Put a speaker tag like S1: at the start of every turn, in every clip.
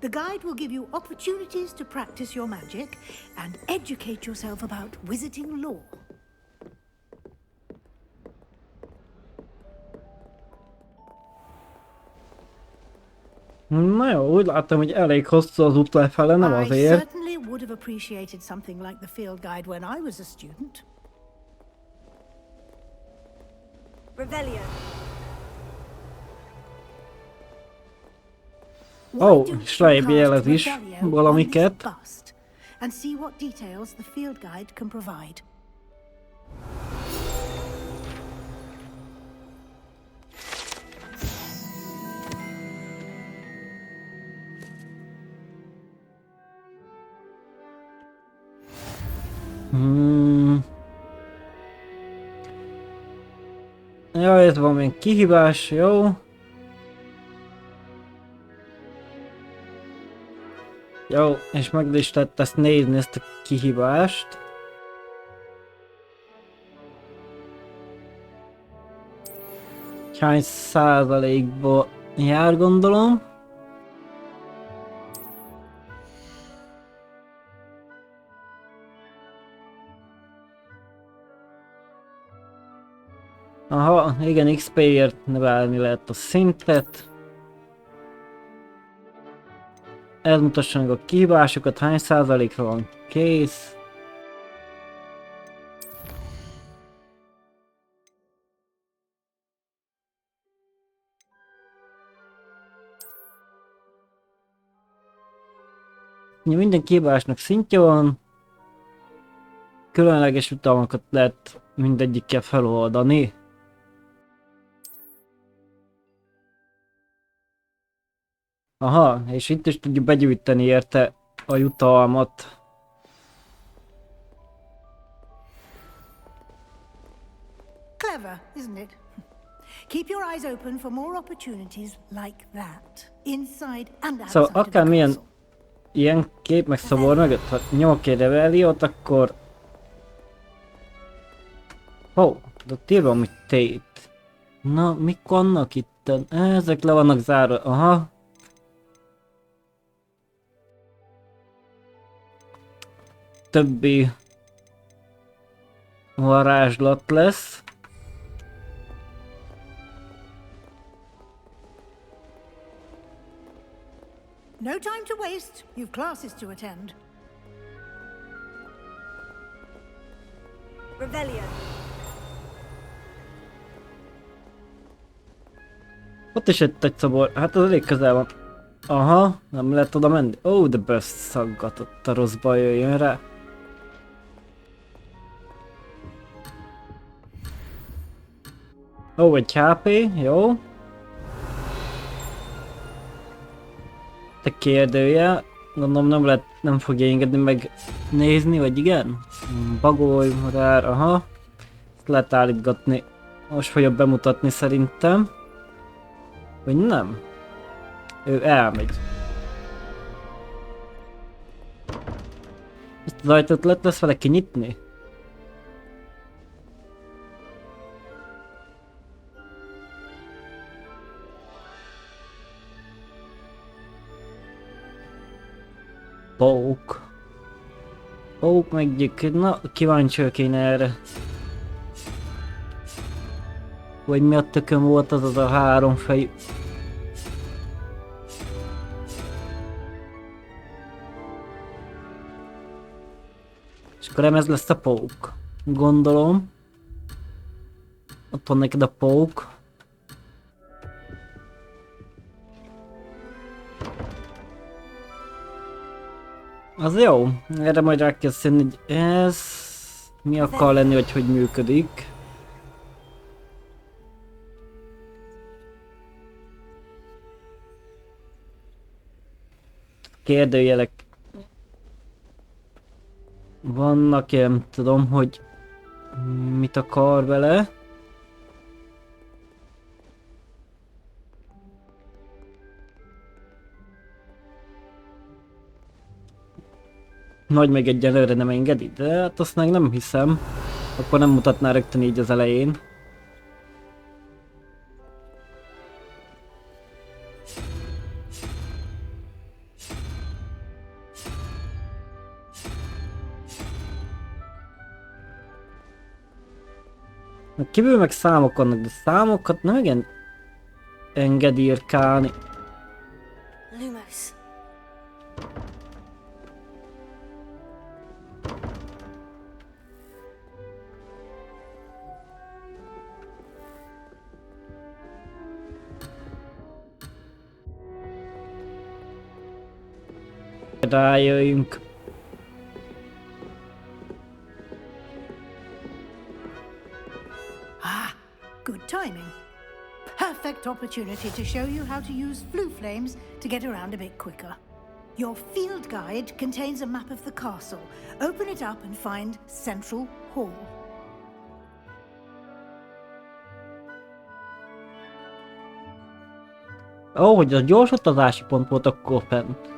S1: The guide will give you opportunities to practice your magic and educate yourself about wizarding lore.
S2: Na jó, úgy látom, hogy elég hosszú az út lefele, nem
S1: I
S2: azért.
S1: certainly would have appreciated something like the field guide when I was a student.
S3: Revelio.
S2: Ó, és lejjebb jelez is valamiket.
S1: And see what details the field guide can provide.
S2: Ja, ez van még kihívás, jó. Jó, és meg is tett ezt nézni, ezt a kihívást. Hány százalékba jár, gondolom. Aha, igen, XP-ért növelni lehet a szintet. Ez mutassa meg a kihívásokat, hány százalékra van kész. Minden kihívásnak szintje van. Különleges utalmakat lehet mindegyikkel feloldani. Aha, és itt is tudjuk begyűjteni érte a jutalmat.
S1: Clever, isn't it? Keep your eyes open for more opportunities like that, inside and outside
S2: Szóval
S1: of the
S2: akármilyen
S1: castle.
S2: ilyen kép meg szobor mögött, ha nyomok egy Revelliót, akkor... Ó, de ott írva, hogy tét. Na, mik vannak itt? Ezek le vannak zárva, aha. Többi varázslat lesz.
S1: No time to waste. You've classes to attend.
S3: Revelio.
S2: Ott is egy szobor, hát az elég közel van. Aha, nem lehet oda menni. Ó, de beszaggatott, a rossz baj jöjjön rá. Ó, egy HP, jó. Te kérdője, gondolom nem fogja engedni meg nézni, vagy igen? Bagoly, madár, aha. Ezt lehet állítgatni. Most fogja bemutatni szerintem. Vagy nem? Ő elmegy. Ezt az ajtót lesz vele kinyitni? Pók. Pók meggyük. Na, kíváncsi vagyok én erre. Vagy mi a tökön volt az a három fejű. És akkor ez lesz a pók. Gondolom. Ott van neked a pók. Az jó. Erre majd rá kell szedni, hogy ez mi akar lenni, vagy hogy működik. Kérdőjelek vannak, én nem tudom, hogy mit akar vele. Nagy meg egyelőre nem engedi, de hát azt meg nem hiszem. Akkor nem mutatná rögtön így az elején. Kívül meg számok vannak, de számokat nem igen enged írkálni.
S3: Lumos.
S2: Rájöjjünk.
S1: Ah, good timing. Perfect opportunity to show you how to use flue flames to get around a bit quicker. Your field guide contains a map of the castle. Open it up and find Central Hall.
S2: Ó, hogy a gyors utazási pont volt akkor fent.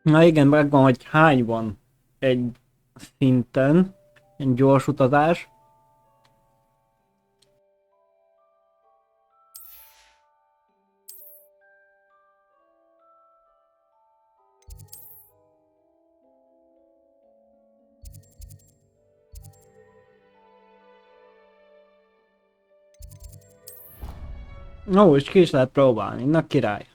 S2: Na igen, megvan, hogy hány van egy szinten, egy gyors utazás. Ó, és ki is lehet próbálni, na király.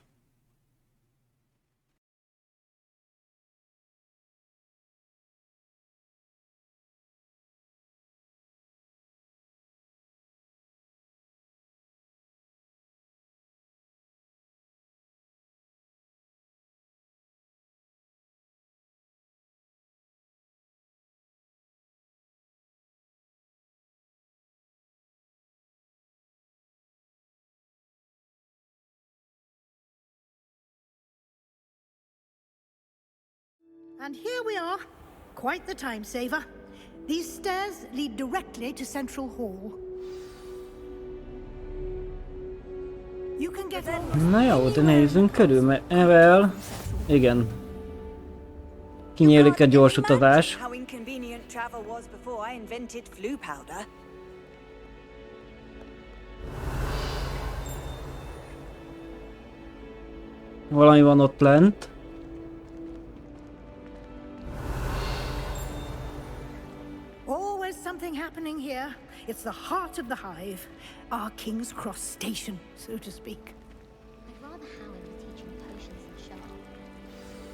S1: And here we are. Quite the time saver. These stairs lead directly to Central Hall. You can get all...
S2: Na jó, de nézzünk körül, mert evel... Igen. Kinyílik a gyors utazás.
S3: How inconvenient travel was before I invented flue powder.
S2: Valami van ott lent.
S1: Always something happening here. It's the heart of the hive. Our King's Cross station, so to speak.
S4: I'd rather Howard be teaching potions than show up.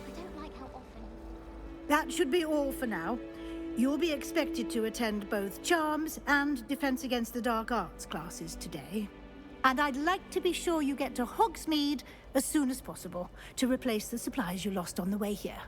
S4: I don't like how often...
S1: That should be all for now. You'll be expected to attend both Charms and Defense Against the Dark Arts classes today. And I'd like to be sure you get to Hogsmeade as soon as possible to replace the supplies you lost on the way here.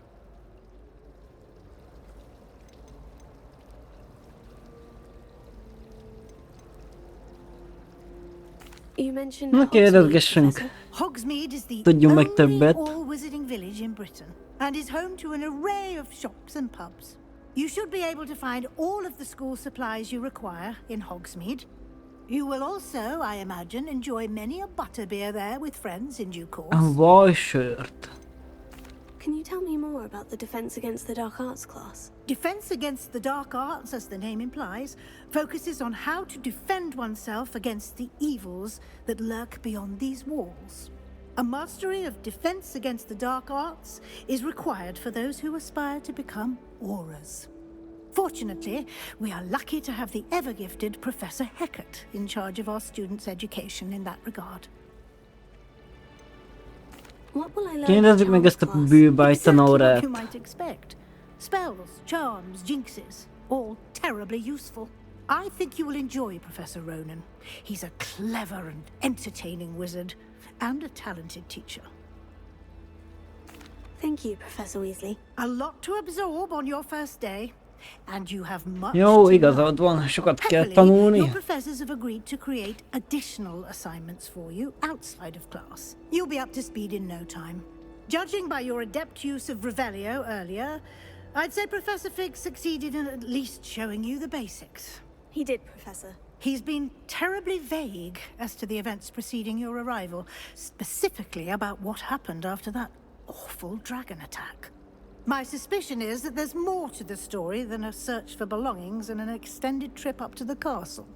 S3: You mentioned
S2: Na kérdezgessünk.
S1: Hogsmeade is the
S2: Tudjunk meg
S1: only
S2: többet.
S1: all-wizarding village in Britain and is home to an array of shops and pubs. You should be able to find all of the school supplies you require in Hogsmeade. You will also, I imagine, enjoy many a butterbeer there with friends in due course.
S2: A vajsört.
S3: Can you tell me more about the Defense Against the Dark Arts class?
S1: Defense Against the Dark Arts, as the name implies, focuses on how to defend oneself against the evils that lurk beyond these walls. A mastery of Defense Against the Dark Arts is required for those who aspire to become auras. Fortunately, we are lucky to have the ever-gifted Professor Heckert in charge of our students' education in that regard.
S3: What will I learn?
S2: Kérdezzük meg ezt a bűbáj
S1: Exactly what you
S2: tanórát.
S1: might expect. Spells, charms, jinxes, all terribly useful. I think you will enjoy Professor Ronan. He's a clever and entertaining wizard, and a talented teacher.
S3: Thank you, Professor Weasley.
S1: A lot to absorb on your first day, and you have much
S2: Jó,
S1: to
S2: igazad
S1: learn.
S2: van, sokat kell
S1: Happily, your
S2: tanulni.
S1: professors have agreed to create additional assignments for you outside of class. You'll be up to speed in no time. Judging by your adept use of Revelio earlier, I'd say Professor Fig succeeded in at least showing you the basics.
S3: He did, Professor.
S1: He's been terribly vague as to the events preceding your arrival, specifically about what happened after that awful dragon attack. My suspicion is that there's more to the story than a search for belongings and an extended trip up to the castle.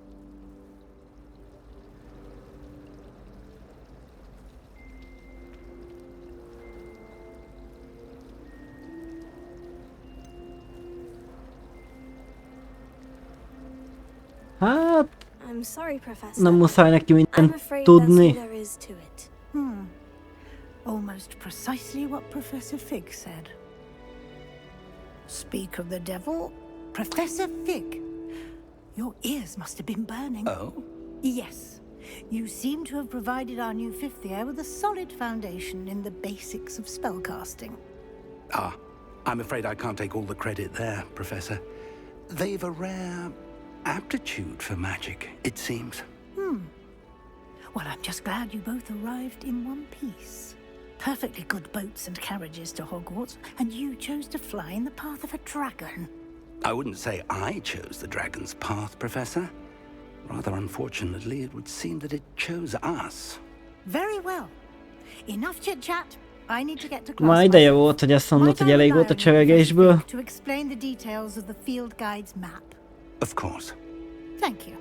S2: Hát,
S3: I'm sorry, Professor.
S2: nem muszáj neki
S3: I'm
S2: mindent
S3: afraid that's all
S2: tudni.
S3: there is to it.
S1: Almost precisely what Professor Fig said. Speak of the devil, Professor Fig. Your ears must have been burning.
S5: Oh?
S1: Yes. You seem to have provided our new fifth year with a solid foundation in the basics of spellcasting.
S5: Ah, I'm afraid I can't take all the credit there, Professor. They've a rare aptitude for magic, it seems.
S1: Well, I'm just glad you both arrived in one piece. Perfectly good boats and carriages to Hogwarts, and you chose to fly in the path of a dragon.
S5: I wouldn't say I chose the dragon's path, Professor. Rather unfortunately, it would seem that it chose us.
S1: Very well. Enough chit-chat. I need to get to class.
S2: Már ideje
S1: myself.
S2: volt, hogy azt mondod,
S1: Might I
S2: hogy elég
S1: rely
S2: volt a
S1: on you, Professor
S2: csevegésből.
S1: Fig, to explain the details of the field guide's map?
S5: Of course.
S1: Thank you.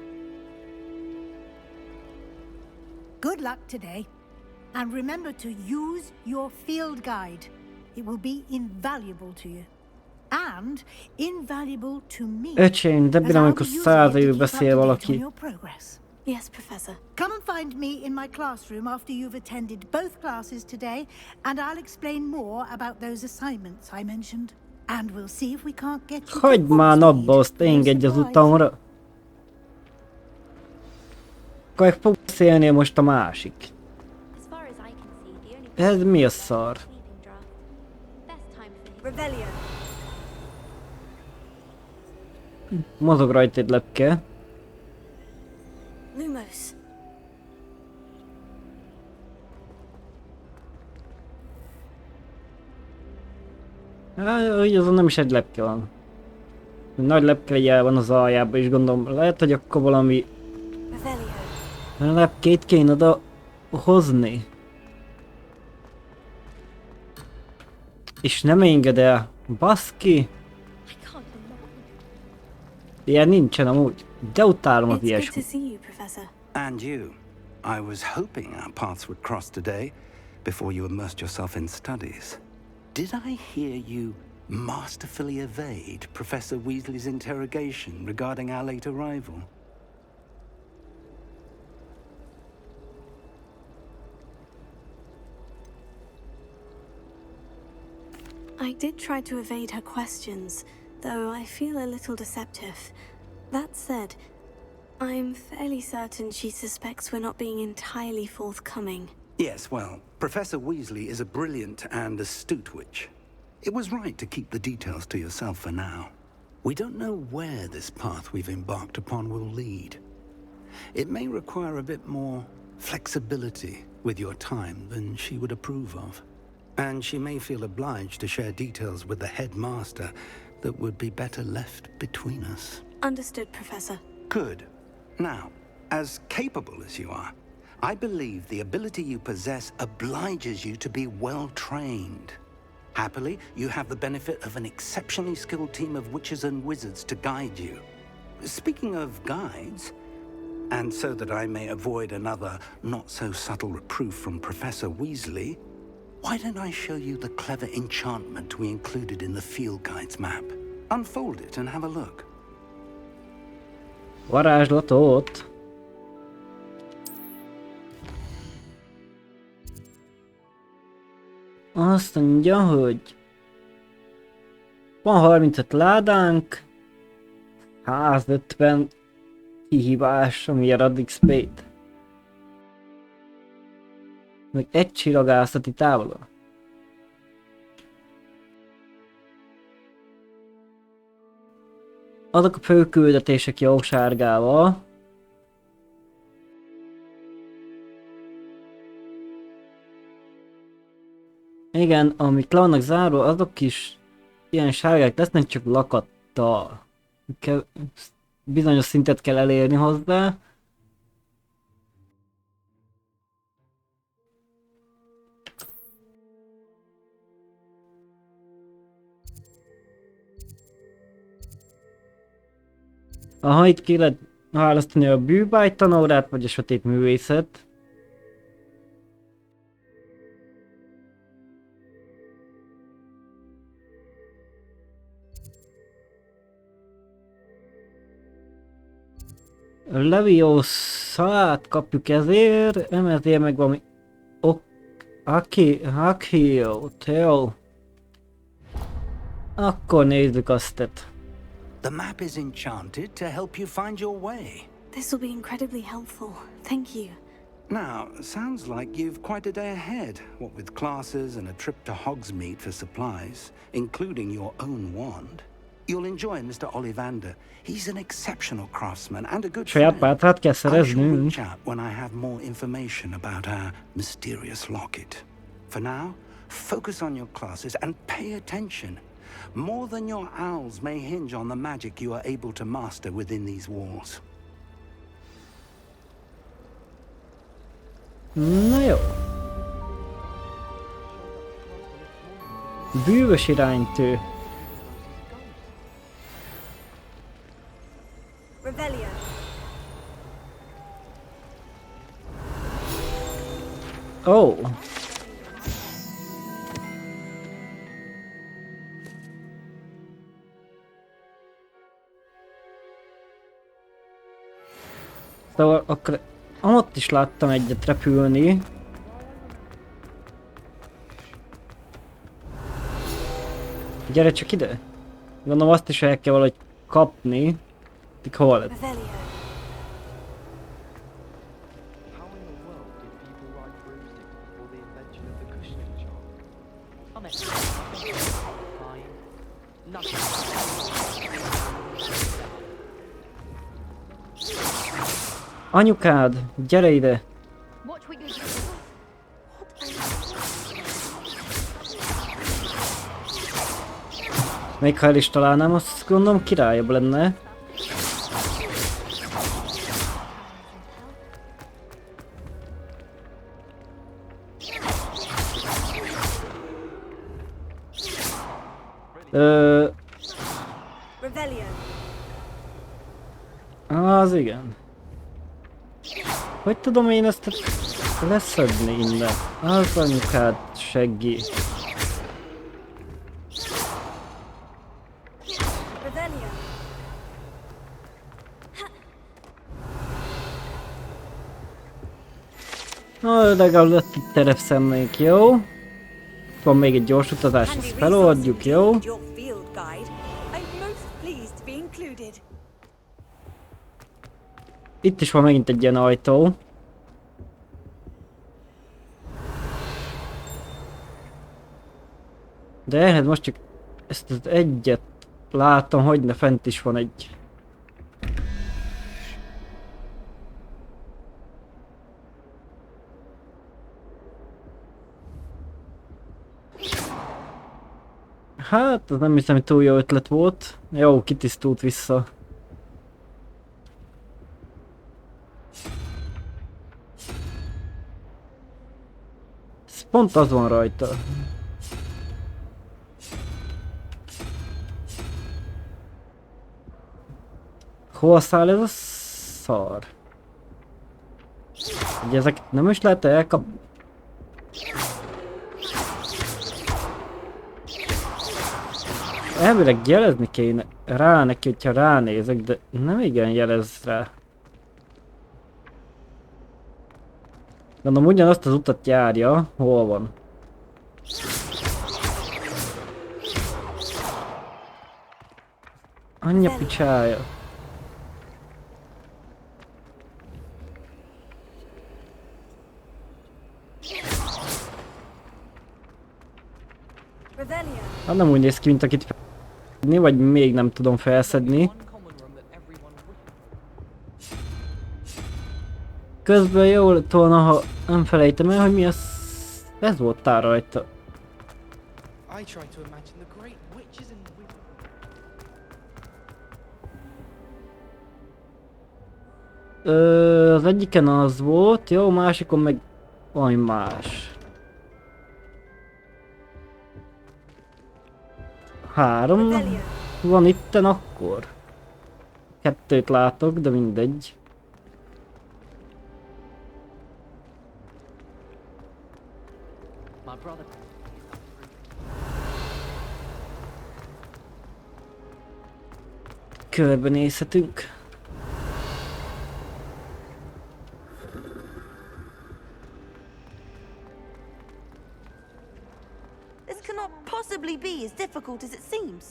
S1: Good luck today. And remember to use your field guide. It will be invaluable to you. And invaluable to me.
S2: Öcsém, de
S1: as
S2: bírom,
S1: I'll
S2: amikor
S1: be using
S2: 100
S1: it to
S2: évig
S1: keep up
S2: beszél
S1: to date
S2: valaki.
S1: on your progress.
S3: Yes, Professor.
S1: Come and find me in my classroom after you've attended both classes today, and I'll explain more about those assignments I mentioned. And we'll see if we can't get you
S2: Hagyd
S1: to
S2: már
S1: Hogsmeade
S2: napba, azt
S1: for a
S2: engedj az
S1: surprise.
S2: utamra. Akkor meg fog beszélni most a másik.
S4: As far as I can see, the only
S2: Ez mi a
S4: problem is
S2: szar?
S4: the sleeping draft. Best time for his
S3: Revelio.
S2: Mozog rajta egy lepke.
S3: Lumos.
S2: Úgy azon nem is egy lepke van. Egy nagy lepke van az aljában is, gondolom. Lehet, hogy akkor valami
S3: Revelio.
S2: lepkét kéne oda hozni. És nem enged el. Baszki!
S4: I can't imagine.
S2: Ilyen nincsen amúgy. De utálom az
S3: It's good to
S2: ilyesmi.
S3: see you, Professor.
S5: And you. I was hoping our paths would cross today, before you immersed yourself in studies. Did I hear you masterfully evade Professor Weasley's interrogation regarding our late arrival?
S3: I did try to evade her questions, though I feel a little deceptive. That said, I'm fairly certain she suspects we're not being entirely forthcoming.
S5: Yes, well, Professor Weasley is a brilliant and astute witch. It was right to keep the details to yourself for now. We don't know where this path we've embarked upon will lead. It may require a bit more flexibility with your time than she would approve of. And she may feel obliged to share details with the headmaster that would be better left between us.
S3: Understood, Professor.
S5: Good. Now, as capable as you are, I believe the ability you possess obliges you to be well trained. Happily, you have the benefit of an exceptionally skilled team of witches and wizards to guide you. Speaking of guides, and so that I may avoid another not-so-subtle reproof from Professor Weasley, why don't I show you the clever enchantment we included in the field guide's map? Unfold it and have a look.
S2: Varázslatot. Azt mondja, hogy van 35 ládánk, 150 kihívás, ami a XP-t. Meg egy csillagászati távolon. Azok a fő küldetések jó sárgával. Igen, amik le vannak zárva, azok is ilyen sárgák lesznek, csak lakattal. Bizonyos szintet kell elérni hozzá. Aha, itt ki lehet választani a bűvágy tanórát, vagy a sötét művészet. Leviosa-t kapjuk ezért, ezért meg valami... Akio, Theo. Akkor nézzük azt.
S5: The map is enchanted to help you find your way.
S3: This will be incredibly helpful. Thank you.
S5: Now, sounds like you've quite a day ahead, what with classes and a trip to Hogsmeade for supplies, including your own wand. You'll enjoy Mr. Ollivander. He's an exceptional craftsman and a good
S2: Saját
S5: friend.
S2: pálcát kell
S5: I shall
S2: szereznünk.
S5: reach out when I have more information about our mysterious locket. For now, focus on your classes and pay attention. More than your owls may hinge on the magic you are able to master within these walls.
S2: Na jó. Bűvös iránytű.
S3: Revelio.
S2: Ó. Szóval akkor ott is láttam egyet repülni. Gyere csak ide. Gondolom azt is el kell valahogy kapni. Tik hol?
S3: Revelio.
S6: How in the world did people ride broomsticks before the invention of the cushioning chart?
S7: I'm fine. Nothing.
S2: Anyukád, gyere ide!
S4: Watch what you do.
S2: Még ha el is találnám, azt gondolom királyabb lenne.
S3: Revelio.
S2: Az igen. Hogy tudom én ezt leszedni innen? Az anyukád seggi.
S3: Revelio.
S2: Na, legalább lett itt terepszemlénk, jó? Van még egy gyors utazás, ezt feloldjuk, jó?
S3: Your field guide. I'm most pleased to be included.
S2: Itt is van megint egy ilyen ajtó. De ehhez most csak ezt az egyet látom, hogy ne fent is van egy. Hát, az nem hiszem, hogy túl jó ötlet volt. Jó, kitisztult vissza. Ez pont az van rajta. Hol száll ez a szar? Ugye ezeket nem is lehet elkapni? Elvileg jelezni kéne rá neki, hogyha ránézek, de nem igen jelez rá. Gondolom ugyanazt az utat járja, hol van. Anyja picsája.
S3: Revelio.
S2: Hát nem úgy néz ki, mint akit felszedni, vagy még nem tudom felszedni.
S7: One common room that everyone would.
S2: Közben jó lett volna, ha nem felejtem el, hogy mi az... Ez volt rajta.
S8: I try to imagine the great witches and wizards.
S2: Az egyiken az volt, jó, másikon meg valami más. 3 van itten akkor. 2-t látok, de mindegy.
S7: My brother.
S2: Körbenézhetünk.
S9: This cannot possibly be as difficult as it seems.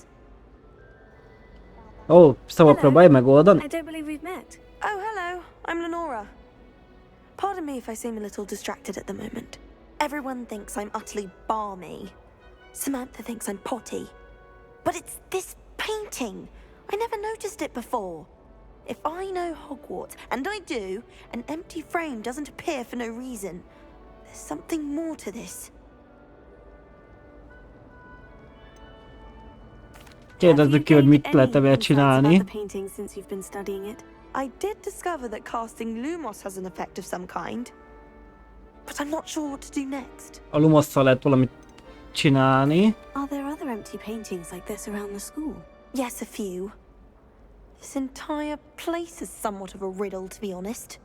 S2: Ó, szóval próbálj megoldani.
S3: I don't believe we've met.
S9: Oh, hello. I'm Lenora. Pardon me if I seem a little distracted at the moment. Everyone thinks I'm utterly balmy. Samantha thinks I'm potty. But it's this painting. I never noticed it before. If I know Hogwarts, and I do, an empty frame doesn't appear for no reason. There's something more to this.
S2: Kérdezzük ki, hogy mit lehet vele csinálni.
S9: I did discover that casting Lumos has an effect of some kind. But I'm not sure what to do next.
S2: A Lumosszal lehet valamit csinálni.
S3: Are there other empty paintings like this around the school?
S9: Yes, a few. This entire place is somewhat of a riddle, to be honest.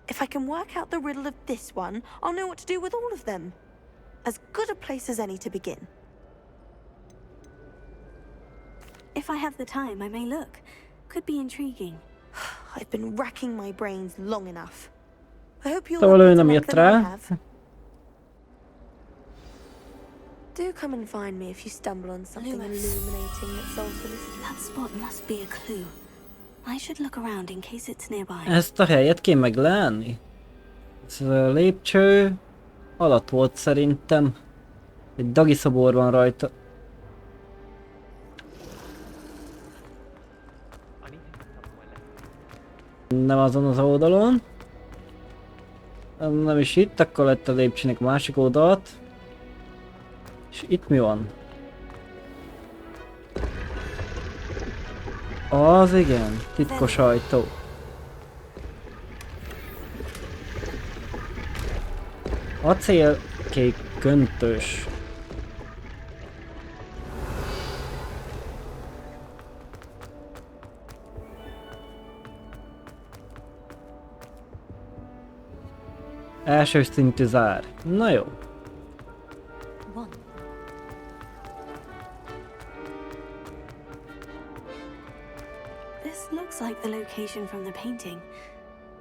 S9: If I can work out the riddle of this one, I'll know what to do with all of them. As good a place as any to begin.
S3: If I have the time, I may look. Could be intriguing.
S9: I've been racking my brains long enough. I hope you'll
S2: Szóval
S9: have
S2: ő
S9: better
S2: nem
S9: luck
S2: jött
S9: than I
S2: rá.
S9: have. Do come and find me if you stumble on something illuminating that solves the mystery.
S3: That spot must be a clue. I should look around in case it's nearby.
S2: Ezt a helyet kéne meglelni. Ez a lépcső alatt volt szerintem. Egy dagi szobor van rajta. Nem azon az oldalon. Nem is itt, akkor lett a lépcsőnek másik oldalt. És itt mi van? Az igen, titkos ajtó. Acélkék köntös. Első szintű zár. Na jó.
S3: This looks like the location from the painting.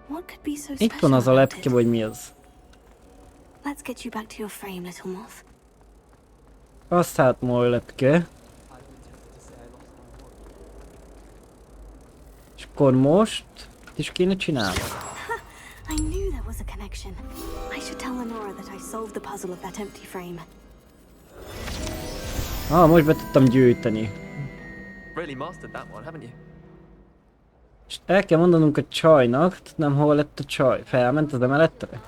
S3: What could be so
S2: Itt
S3: special
S2: van az a
S3: about
S2: lepke,
S3: it?
S2: vagy mi az?
S3: Let's get you back to your frame, little moth.
S2: Azt hát majd lepke. És akkor most is kéne csinálni.
S3: I knew there was a connection. I should tell Lenora that I solved the puzzle of that empty frame.
S2: Most be tudtam gyűjteni.
S7: Really mastered that one, haven't you?
S2: És el kell mondanunk a csajnak, nem hol lett a csaj. Felment az emeletre?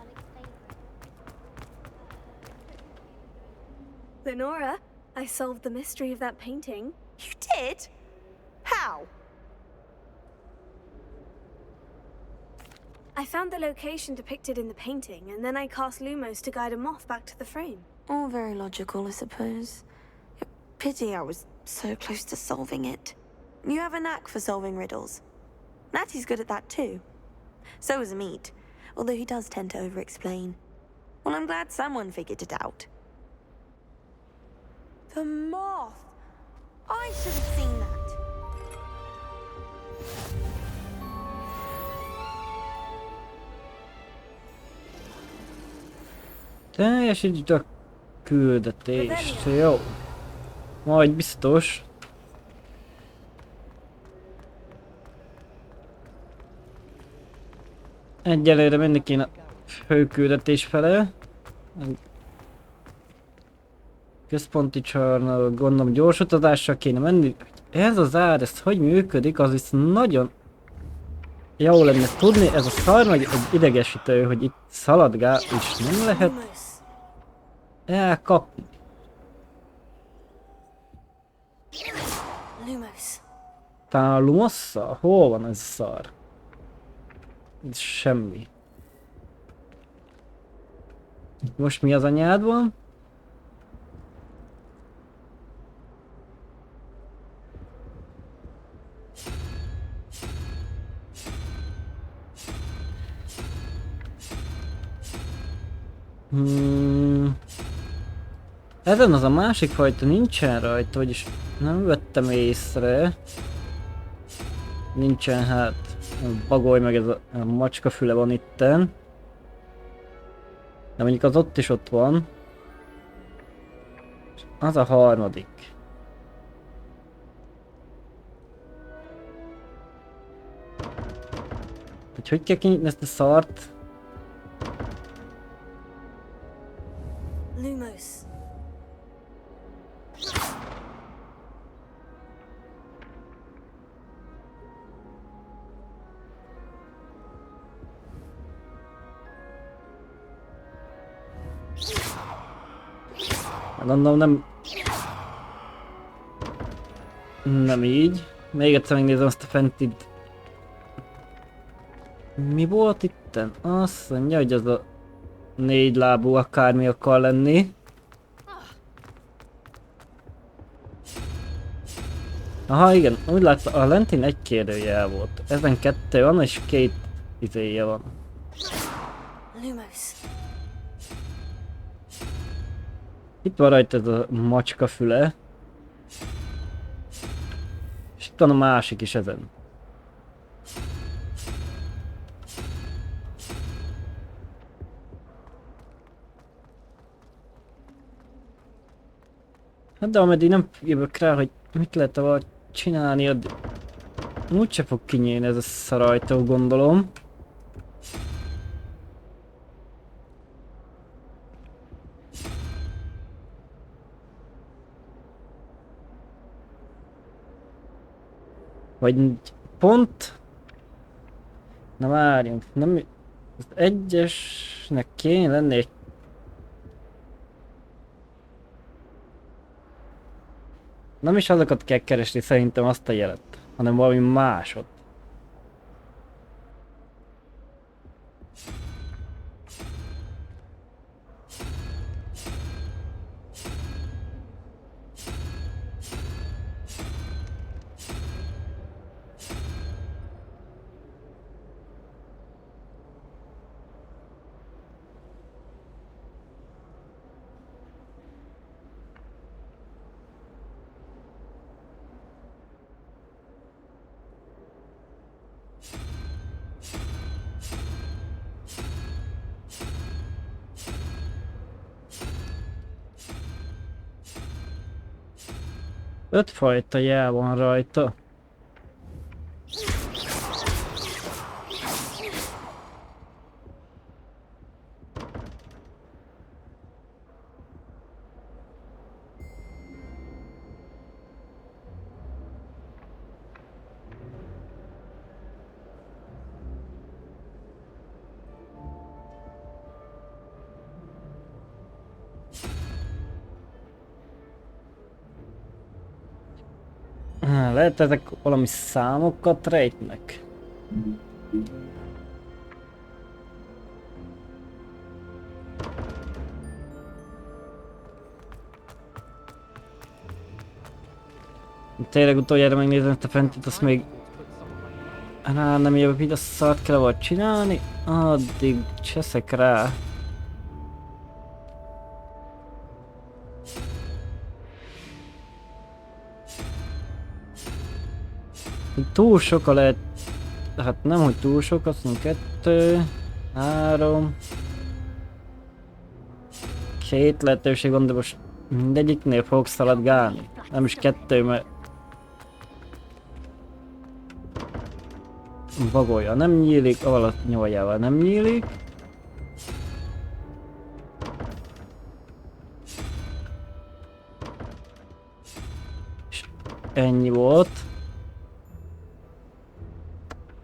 S3: Lenora, I solved the mystery of that painting.
S9: You did? How?
S3: I found the location depicted in the painting, and then I cast Lumos to guide a moth back to the frame.
S9: All very logical, I suppose. Pity I was so close to solving it. You have a knack for solving riddles. Natty's good at that too. So is Amit, although he does tend to over-explain. Well, I'm glad someone figured it out. The moth! I should have seen that.
S2: Teljesítsd a küldetést, jó. Majd biztos. Egyelőre menni kéne a főküldetés fele. Központi csarnok, gondolom gyors utazással kéne menni. Ez az ár, ez hogy működik, az viszont nagyon jó lenne tudni. Ez a szar meg egy idegesítő, hogy itt szaladgál és nem lehet elkapni.
S3: Lumos.
S2: Talán a Lumosszal? Hol van ez a szar? Ez semmi. Most mi az anyád van? Ezen az a másik fajta nincsen rajta, vagyis nem vettem észre. Nincsen hát bagoly meg ez a macska füle van itten. De mondjuk az ott is ott van. Az a harmadik. Hogy kell kinyitni ezt a szart?
S3: Lumos.
S2: Gondolom nem... Nem így. Még egyszer megnézem azt a fentit. Mi volt itten? Azt mondja, hogy az a 4 lábú akármi akar lenni. Aha, igen, úgy látta, a lentin egy kérdőjel volt. Ezen 2 van, és 2 izéje van.
S3: Lumos.
S2: Itt van rajta ez a macska füle. És itt van a másik is ezen. Hát de ameddig nem jövök rá, hogy mit lehet valahogy csinálni, addig úgyse fog kinyílni ez a szarajtó, gondolom. Vagy pont... Na várjunk, nem... Az egyesnek kéne lenni egy... Nem is azokat kell keresni szerintem azt a jelet, hanem valami másot. Öt fajta jel van rajta. Lehet ezek valami számokat rejtnek? Tényleg utoljára megnézem ezt a fentit, azt még... Rá nem jövök, így a szart kell valahogy csinálni, addig cseszek rá. Túl sok a lehet... Hát nem, hogy túl sok, azt mondom 2, 3... 2 lehetőség van, de most mindegyiknél fogok szaladgálni. Nem is 2, mert... Bagolja nem nyílik, alatt nyoljával nem nyílik. És ennyi volt.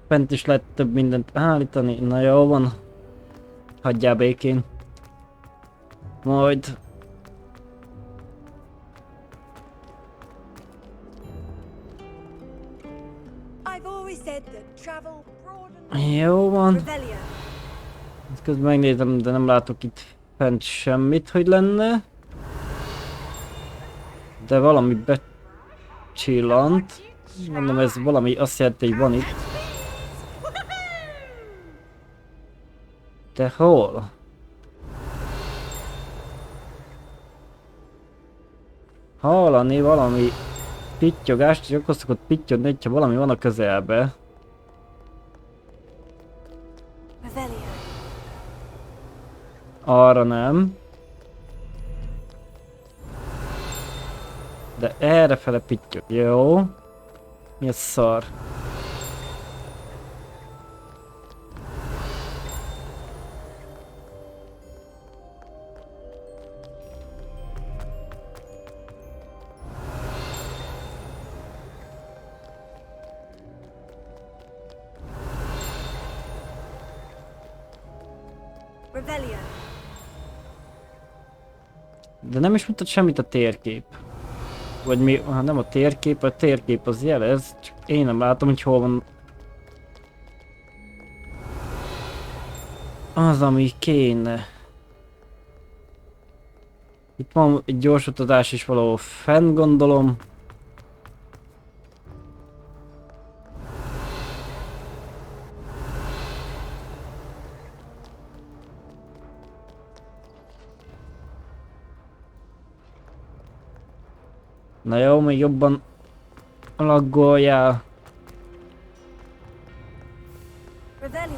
S2: Fent is lehet több mindent állítani, na jó van. Hagyjál békén. Majd... Jó van.
S9: Revelio.
S2: Közben megnézem, de nem látok itt fent semmit, hogy lenne. De valami becsillant. Mondom, ez valami azt jelenti, hogy van itt. De hol? Hallani valami pittyogást, és akkor szokott pittyogni, hogyha valami van a közelbe.
S9: Revelio.
S2: Arra nem. De errefele pittyog. Jó. Mi a szar?
S9: Revelio.
S2: De nem is mutat semmit a térkép. Vagy mi, ha nem a térkép az jelez, csak én nem látom, hogy hol van az, ami kéne. Itt van egy gyors utazás is valahol fenn, gondolom. Na jó, még jobban laggoljál.
S9: Revelio.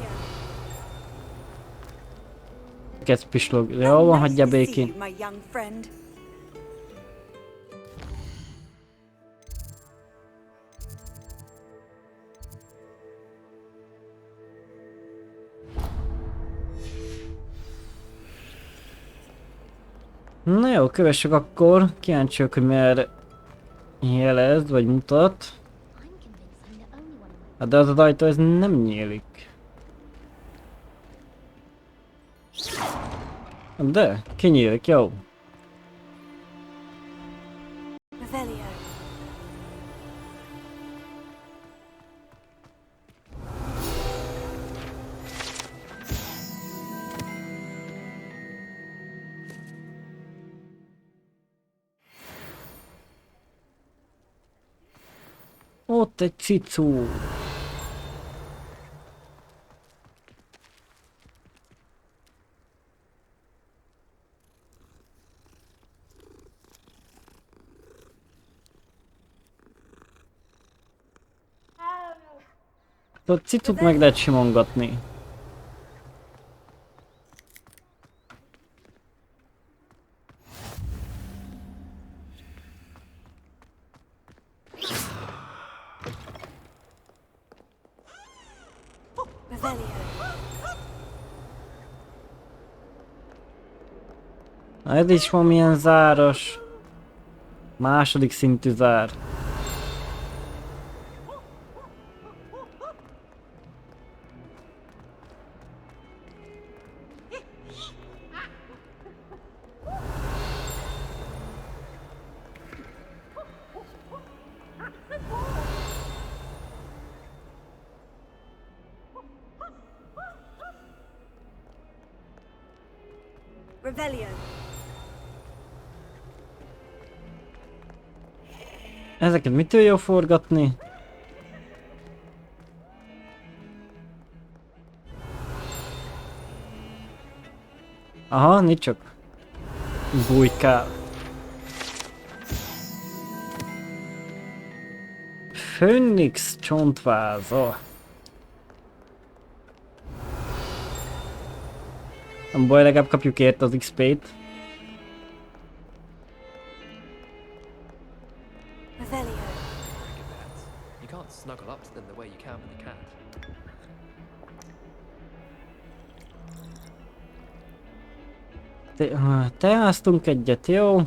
S2: Kezd pislog. Jó van, hagyja békén.
S9: My young friend.
S2: Na jó, kövessük akkor. Kíváncsiak, hogy merre jelez, vagy mutat.
S4: I'm convinced I'm the only one in my
S2: Hát de az az ajtó, ez nem nyílik. De, kinyílik, jó.
S9: Revelio.
S2: Ott egy cicú. A cicut meg lehet simongatni.
S9: Revelio.
S2: Na ez is van milyen záros. Második szintű zár.
S9: Revelio.
S2: Ezeket mitől jó forgatni? Aha, nincs csak bujkál. Főnix csontváza. Nem baj, legalább kapjuk érte az XP-t.
S9: Revelio.
S7: You can't snuggle up to them the way you can with a cat.
S2: Teáztunk egyet, jó?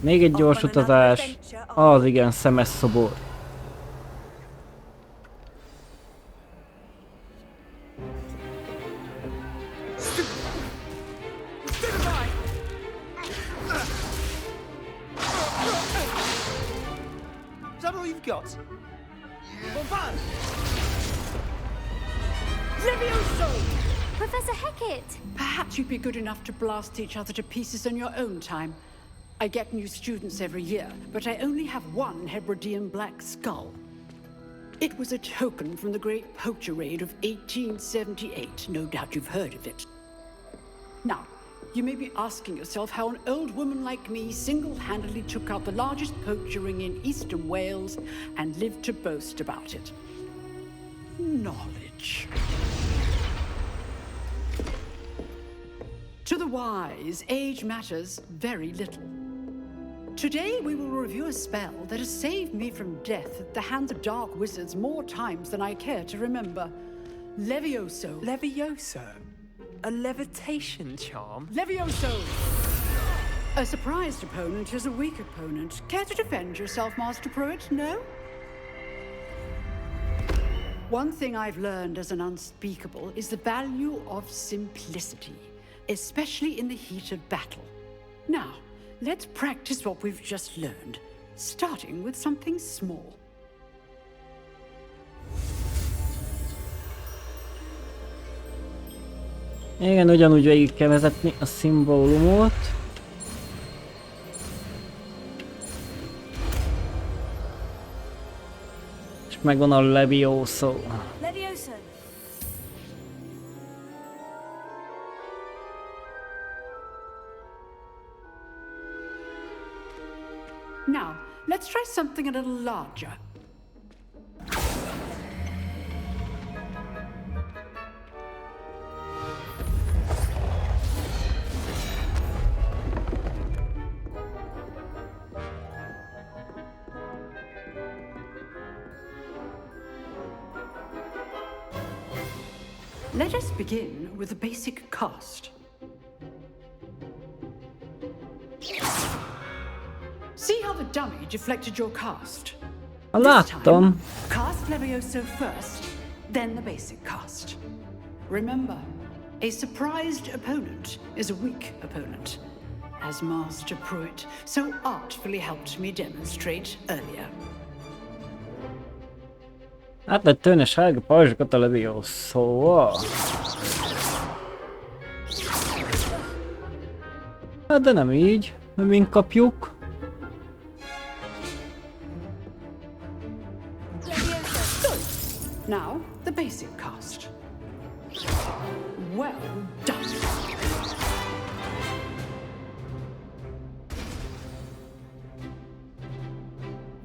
S2: Még egy gyors utazás. Az igen, szemes szobor.
S8: Is that all you've got? Bombard!
S4: Professor Hecat!
S10: Perhaps you'd be good enough to blast each other to pieces in your own time. I get new students every year, but I only have one Hebridean black skull. It was a token from the Great Poacher Raid of 1878. No doubt you've heard of it. Now, you may be asking yourself how an old woman like me single-handedly took out the largest poacher ring in eastern Wales and lived to boast about it. Knowledge. To the wise, age matters very little. Today we will review a spell that has saved me from death at the hands of dark wizards more times than I care to remember. Levioso.
S7: Levioso? A levitation charm?
S10: Levioso! A surprised opponent is a weak opponent. Care to defend yourself, Master Pruitt? No? One thing I've learned as an unspeakable is the value of simplicity, especially in the heat of battle. Now, let's practice what we've just learned, starting with something small.
S2: Igen, ugyanúgy végig kell vezetni a szimbólumot. És megvan a Levioso.
S3: Levioso.
S10: Now, let's try something a little larger. Let us begin with a basic cast. See how the dummy deflected your cast? This time,
S2: Láttam.
S10: cast Levioso first, then the basic cast. Remember, a surprised opponent is a weak opponent, as Master Pruitt so artfully helped me demonstrate earlier.
S2: Hát lehet tőne sárga pajzsokat a Levioso-val. Hát de nem így, mert mind kapjuk.
S10: Now, the basic cast. Well done.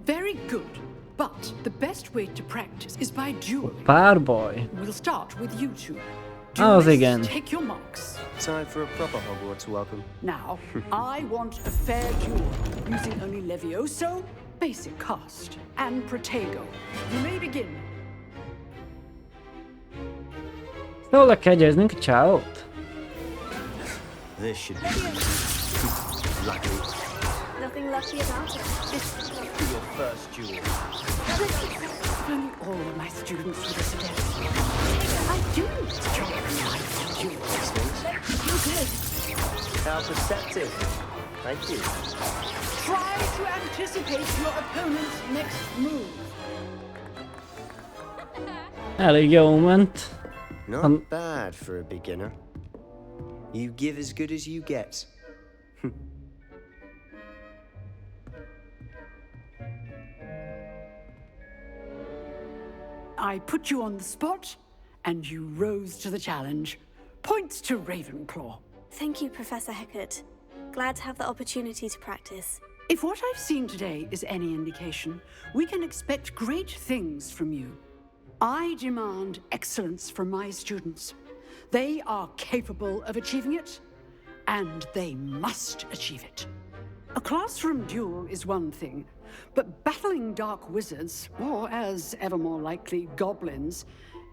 S10: Very good. But the best way to practice is by dueling.
S2: Párbaj.
S10: We'll start with you two.
S2: Az
S10: Duelists,
S2: igen.
S10: take your marks.
S6: Time for a proper Hogwarts welcome.
S10: Now, I want a fair duel, using only Levioso, basic cast, and Protego. You may begin.
S2: Szóval le kell győznünk a csávót.
S6: This should be lucky.
S3: Nothing lucky about it.
S6: This must be your first duel.
S10: If only all of my students were this adept. I do enjoy life duels. You did.
S6: How perceptive. Thank you.
S10: Try to anticipate your opponent's next move.
S2: Elég jó ment.
S6: Not bad for a beginner. You give as good as you get.
S10: I put you on the spot, and you rose to the challenge. Points to Ravenclaw.
S3: Thank you, Professor Hecat. Glad to have the opportunity to practice.
S10: If what I've seen today is any indication, we can expect great things from you. I demand excellence from my students. They are capable of achieving it, and they must achieve it. A classroom duel is one thing, but battling dark wizards, or as ever more likely, goblins,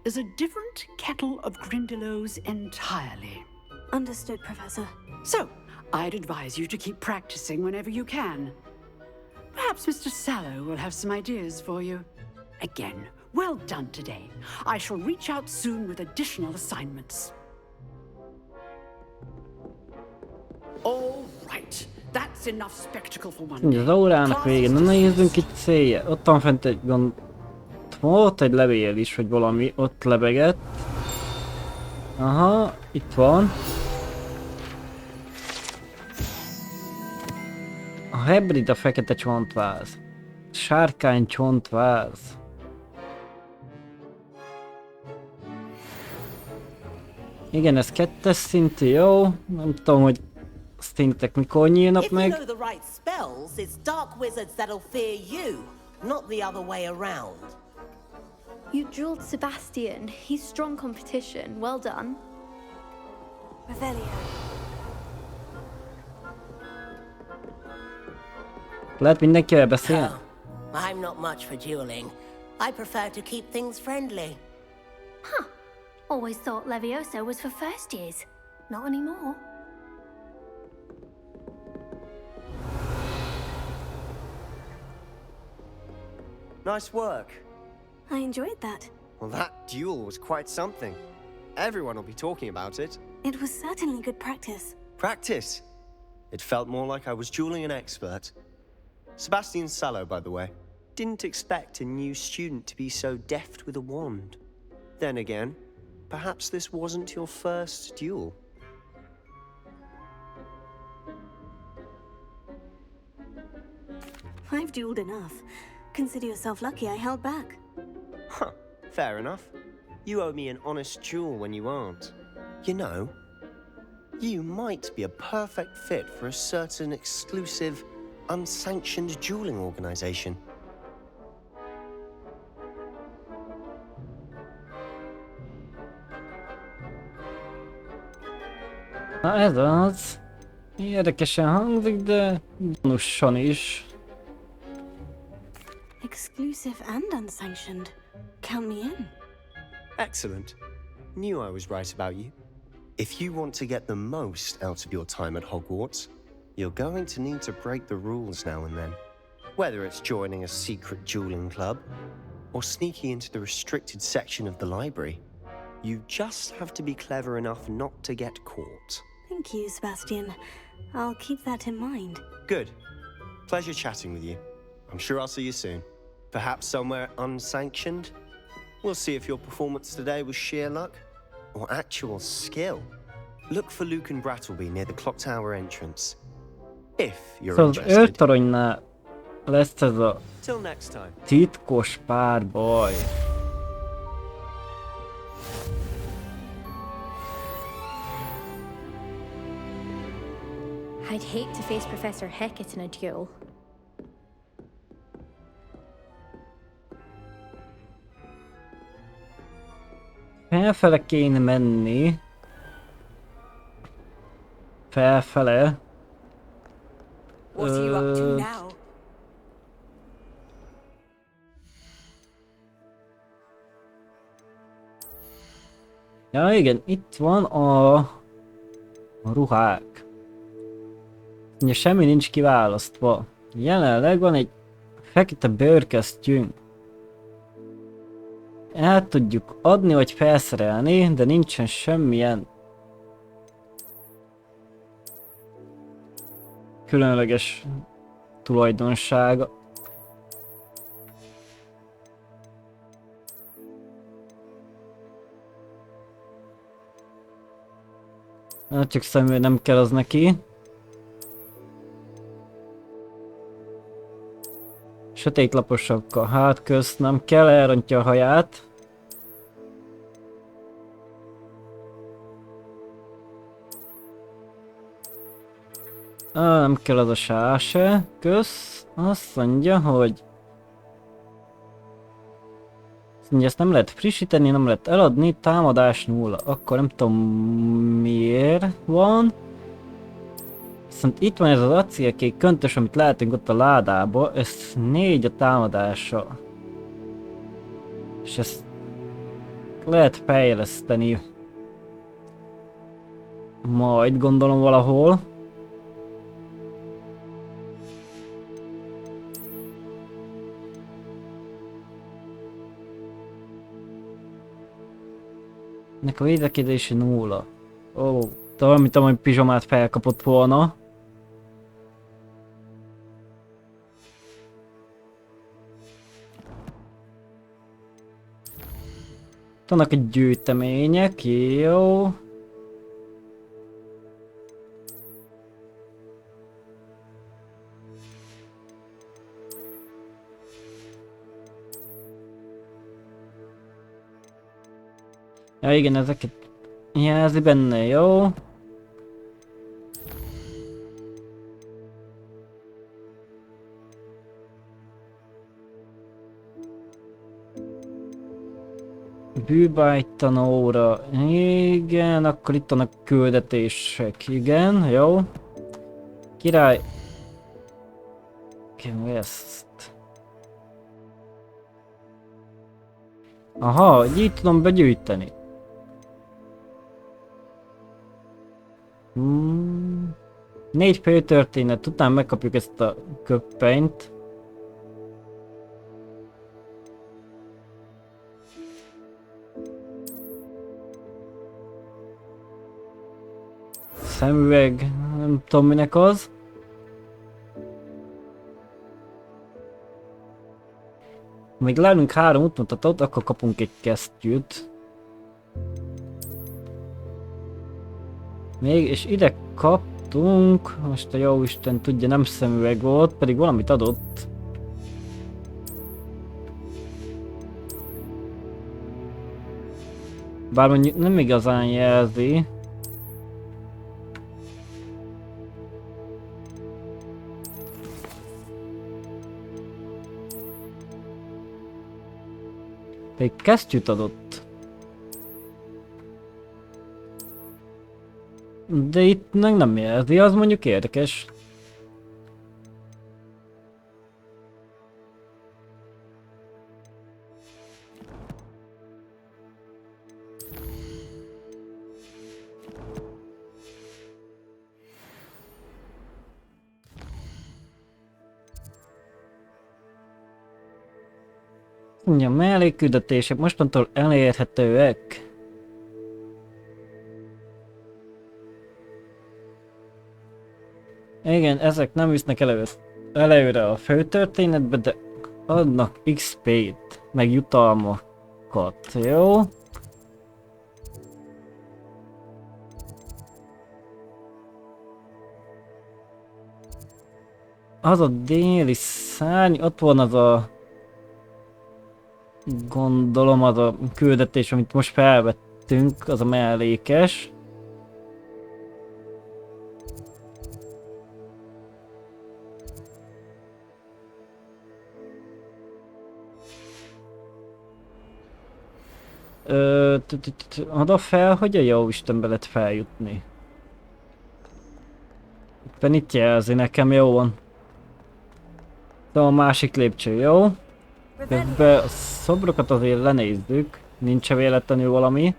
S10: is a different kettle of Grindylows entirely.
S3: Understood, Professor.
S10: So, I'd advise you to keep practicing whenever you can. Perhaps Mr. Sallow will have some ideas for you. Again, well done today. I shall reach out soon with additional assignments. All right. That's enough spectacle for one day.
S2: Az órának vége, na nézzünk itt célja. Ott van fent egy gond... Volt egy levél is, hogy valami ott lebegett. Aha, itt van. A hibrid a fekete csontváz. Sárkány csontváz. Igen, ez 2-es szintű, jó. Nem tudom, hogy szintek mikor nyílnak
S11: If you
S2: meg.
S11: know the right spells, it's dark wizards that'll fear you, not the other way around.
S4: You drilled Sebastian. He's strong competition. Well done.
S9: Revelio.
S2: Lehet mindenkivel beszélni?
S11: Oh, I'm not much for dueling. I prefer to keep things friendly.
S4: Huh. Always thought Levioso was for first years. Not anymore.
S12: Nice work.
S3: I enjoyed that.
S12: Well, that duel was quite something. Everyone will be talking about it.
S3: It was certainly good practice.
S12: Practice. It felt more like I was dueling an expert. Sebastian Sallow, by the way. Didn't expect a new student to be so deft with a wand. Then again, perhaps this wasn't your first duel.
S3: I've dueled enough. Consider yourself lucky I held back.
S12: Huh, fair enough. You owe me an honest duel when you aren't. You know, you might be a perfect fit for a certain exclusive, unsanctioned dueling organization.
S2: Na ez az. Érdekesen hangzik, de gyanúsan is.
S3: Exclusive and unsanctioned. Count me in.
S12: Excellent. Knew I was right about you. If you want to get the most out of your time at Hogwarts, you're going to need to break the rules now and then. Whether it's joining a secret dueling club, or sneaking into the restricted section of the library, you just have to be clever enough not to get caught.
S3: Thank you, Sebastian. I'll keep that in mind.
S12: Good. Pleasure chatting with you. I'm sure I'll see you soon. Perhaps somewhere unsanctioned? We'll see if your performance today was sheer luck or actual skill. Look for Luke and Brattleby near the clock tower entrance. If you're
S2: Szóval az
S12: interested.
S2: őrtoronynál lesz ez a
S12: Till next time.
S2: titkos párbaj.
S13: I'd hate to face Professor Hecat in a duel.
S2: Felfele kéne menni. Felfele.
S9: What are you up to
S2: Ö,
S9: now?
S2: Ja igen, itt van a ruhák. Ugye semmi nincs kiválasztva. Jelenleg van egy fekete bőrkesztyűnk. El tudjuk adni vagy felszerelni, de nincsen semmilyen különleges tulajdonsága. Csak szemű nem kell az neki. Sötétlaposabb, hát közt nem kell, elrontja a haját. Nem kell az a sár se, kösz. Azt mondja, hogy ezt nem lehet frissíteni, nem lehet eladni, támadás 0. Akkor nem tudom miért van. Viszont itt van ez az acélkék köntös, amit látunk ott a ládába, ez 4 a támadása. És ezt lehet fejleszteni. Majd gondolom valahol. Ennek a védekezése 0. Ó, talán mint amely pizsamát felkapott volna. Vannak egy gyűjtemények, jó. Ja igen, ezeket jelzi benne, jó. Bűbájtanóra, igen, akkor itt vannak küldetések, igen, jó. Király. Ezt. Aha, így tudom begyűjteni. 4 főtörténet után megkapjuk ezt a köppenyt. Szemüveg, nem tudom minek az. Még lelünk 3 útmutatót, akkor kapunk egy kesztyűt. Még, és ide kaptunk, most a jóisten tudja, nem szemüveg volt, pedig valamit adott. Bár mondjuk nem igazán jelzi. Egy kesztyűt adott. De itt meg nem jelzi, az mondjuk érdekes. Ja, mellékküldetések mostantól elérhetőek. Igen, ezek nem visznek előre a főtörténetbe, de adnak XP-t, meg jutalmakat, jó? Az a déli szárny, ott van az a... Gondolom az a küldetés, amit most felvettünk, az a mellékes. Oda fel, hogy a jó Istenbe lehet feljutni. Éppen itt jelzi nekem, jó van. De a másik lépcső, jó? Közben a szobrokat azért lenézzük, nincs-e véletlenül valami.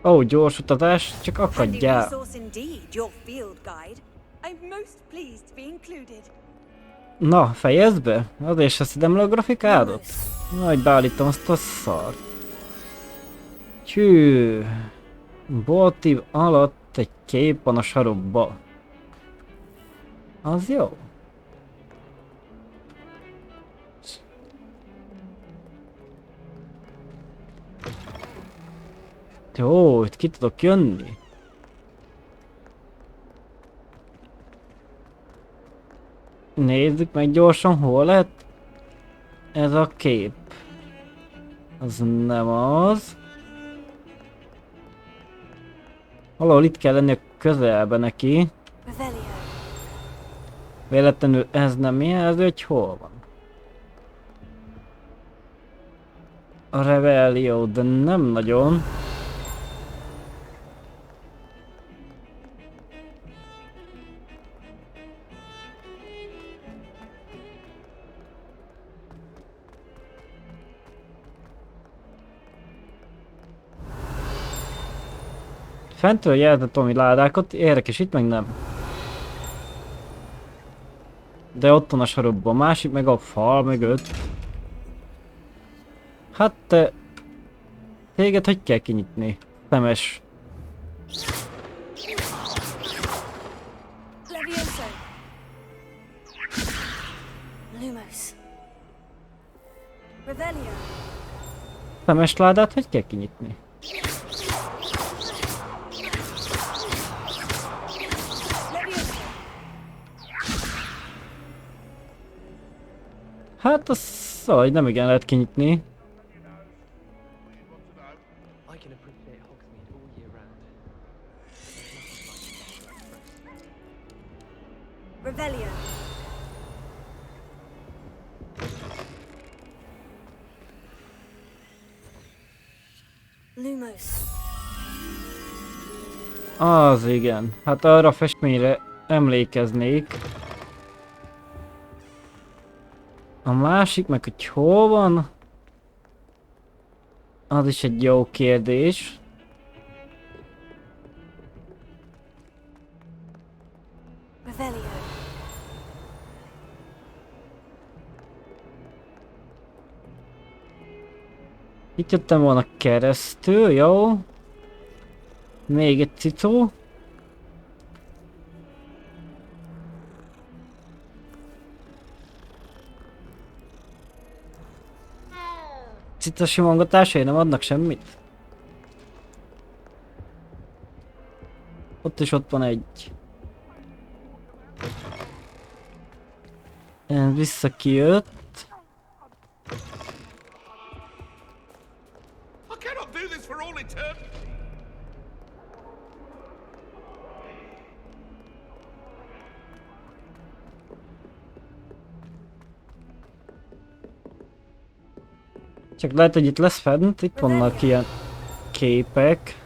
S2: Ó, gyors utazás, csak akadjál. Na, fejezd be? Azért se szedem le a grafikádot? Majd beállítom azt a szart. Tyű. Boltív alatt egy kép van a sarokba. Az jó. Jó, itt ki tudok jönni. Nézzük meg gyorsan, hol lehet ez a kép. Az nem az. Valahol itt kell lenni a közelben neki. Véletlenül ez nem jelző, hogy hol van. A Revelio, de nem nagyon. Fentről jelzett valami ládákat, érdekes, itt meg nem. De ott van a sarokban, másik meg a fal mögött. Hát te... Téged hogy kell kinyitni? Szemes.
S3: Levioso. Lumos. Revelio.
S2: Szemes ládát hogy kell kinyitni? Hát az szóval nem igen lehet kinyitni.
S7: I can appreciate Hogsmeade all year round.
S3: Revelio. Lumos.
S2: Az igen. Hát arra a festményre emlékeznék. A másik meg hogy hol van? Az is egy jó kérdés.
S3: Revelio.
S2: Itt jöttem volna keresztül, jó? Még egy cicó. Cica simogatásai nem adnak semmit? Ott is ott van egy. Vissza kijött.
S14: I cannot do this for all eternity.
S2: Csak lehet, hogy itt lesz fent, itt vannak ilyen képek.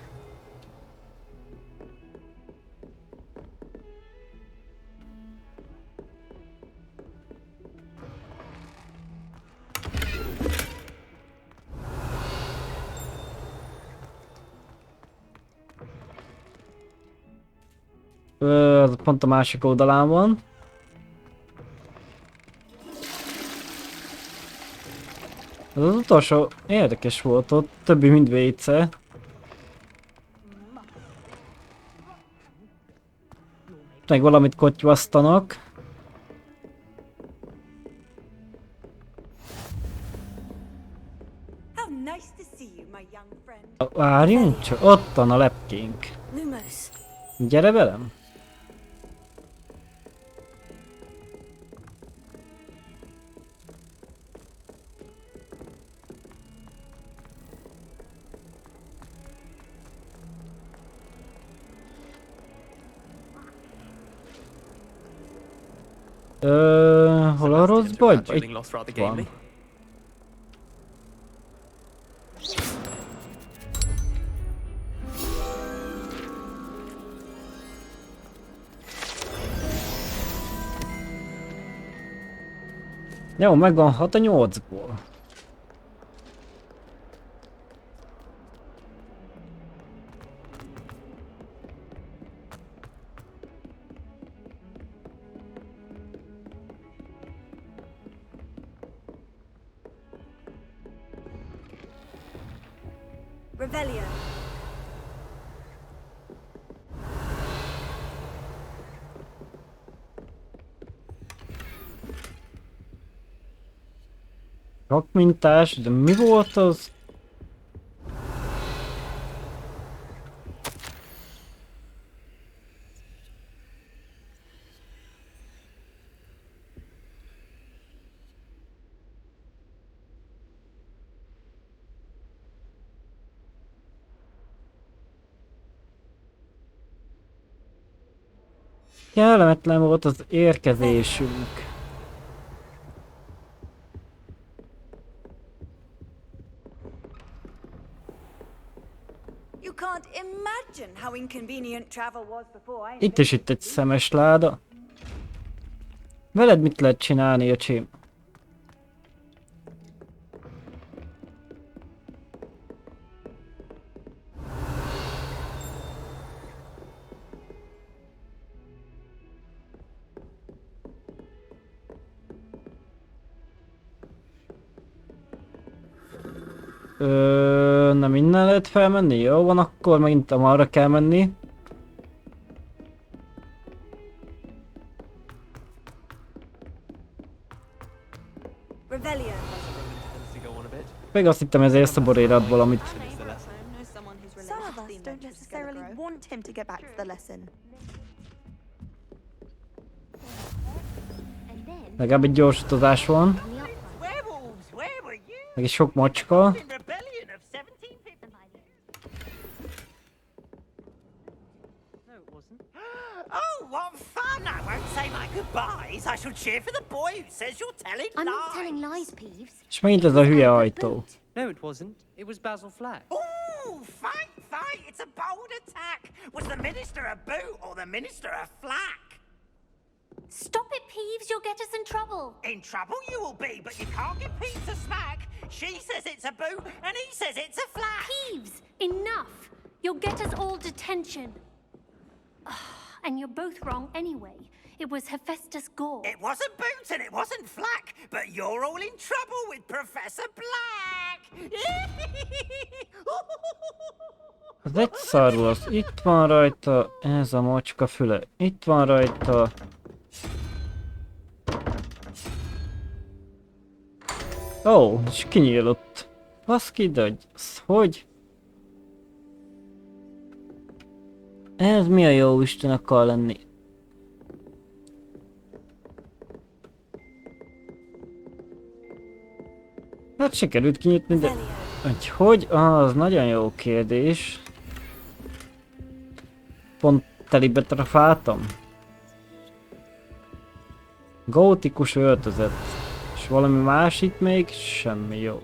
S2: Az pont a másik oldalán van. Az utolsó érdekes volt, ott többi mind vécé. Meg valamit kotyvasztanak. Várjunk csak, ott van a lepkénk.
S3: Lumos.
S2: Gyere velem! Hol a rossz baj? Itt van. Jó, megvan 6 a 8-ból.
S3: Revelio.
S2: Rakmintás, de mi volt az? Kellemetlen volt az érkezésünk. Itt is itt egy szemes láda. Veled mit lehet csinálni, öcsém? Nem innen lehet felmenni? Jó van, akkor megint arra kell menni. Még azt hittem ezért szoborérat valamit.
S9: Some of us don't necessarily want him to get back to the lesson.
S2: Legalább egy gyorsítozás van. Meg is sok macska.
S11: Oh, what fun! I won't say my goodbyes. I shall cheer for the boy who says you're telling
S4: I'm
S11: lies.
S4: not telling lies, Peeves.
S2: És megint ez a hülye ajtó.
S7: No, it wasn't. It was Basil Flack.
S11: Ooh, fight, fight! It's a bold attack. Was the minister a boot or the minister a flack?
S4: Stop it, Peeves. You'll get us in trouble.
S11: In trouble you will be, but you can't give Peeves a smack. She says it's a boot and he says it's a flack.
S4: Peeves, enough. You'll get us all detention. And you're both wrong anyway. It was Hephaestus Gore.
S11: It wasn't boot and it wasn't flack, but you're all in trouble with Professor Black.
S2: Az egy szarul az. Itt van rajta ez a macska füle. Itt van rajta. Ó, és kinyílott. Baszki, de hogy? Ez mi a jó Isten akar lenni? Hát sikerült kinyitni, de... Hogy? Az nagyon jó kérdés. Pont telibe trafáltam. Gótikus öltözet. És valami más itt még? Semmi jó.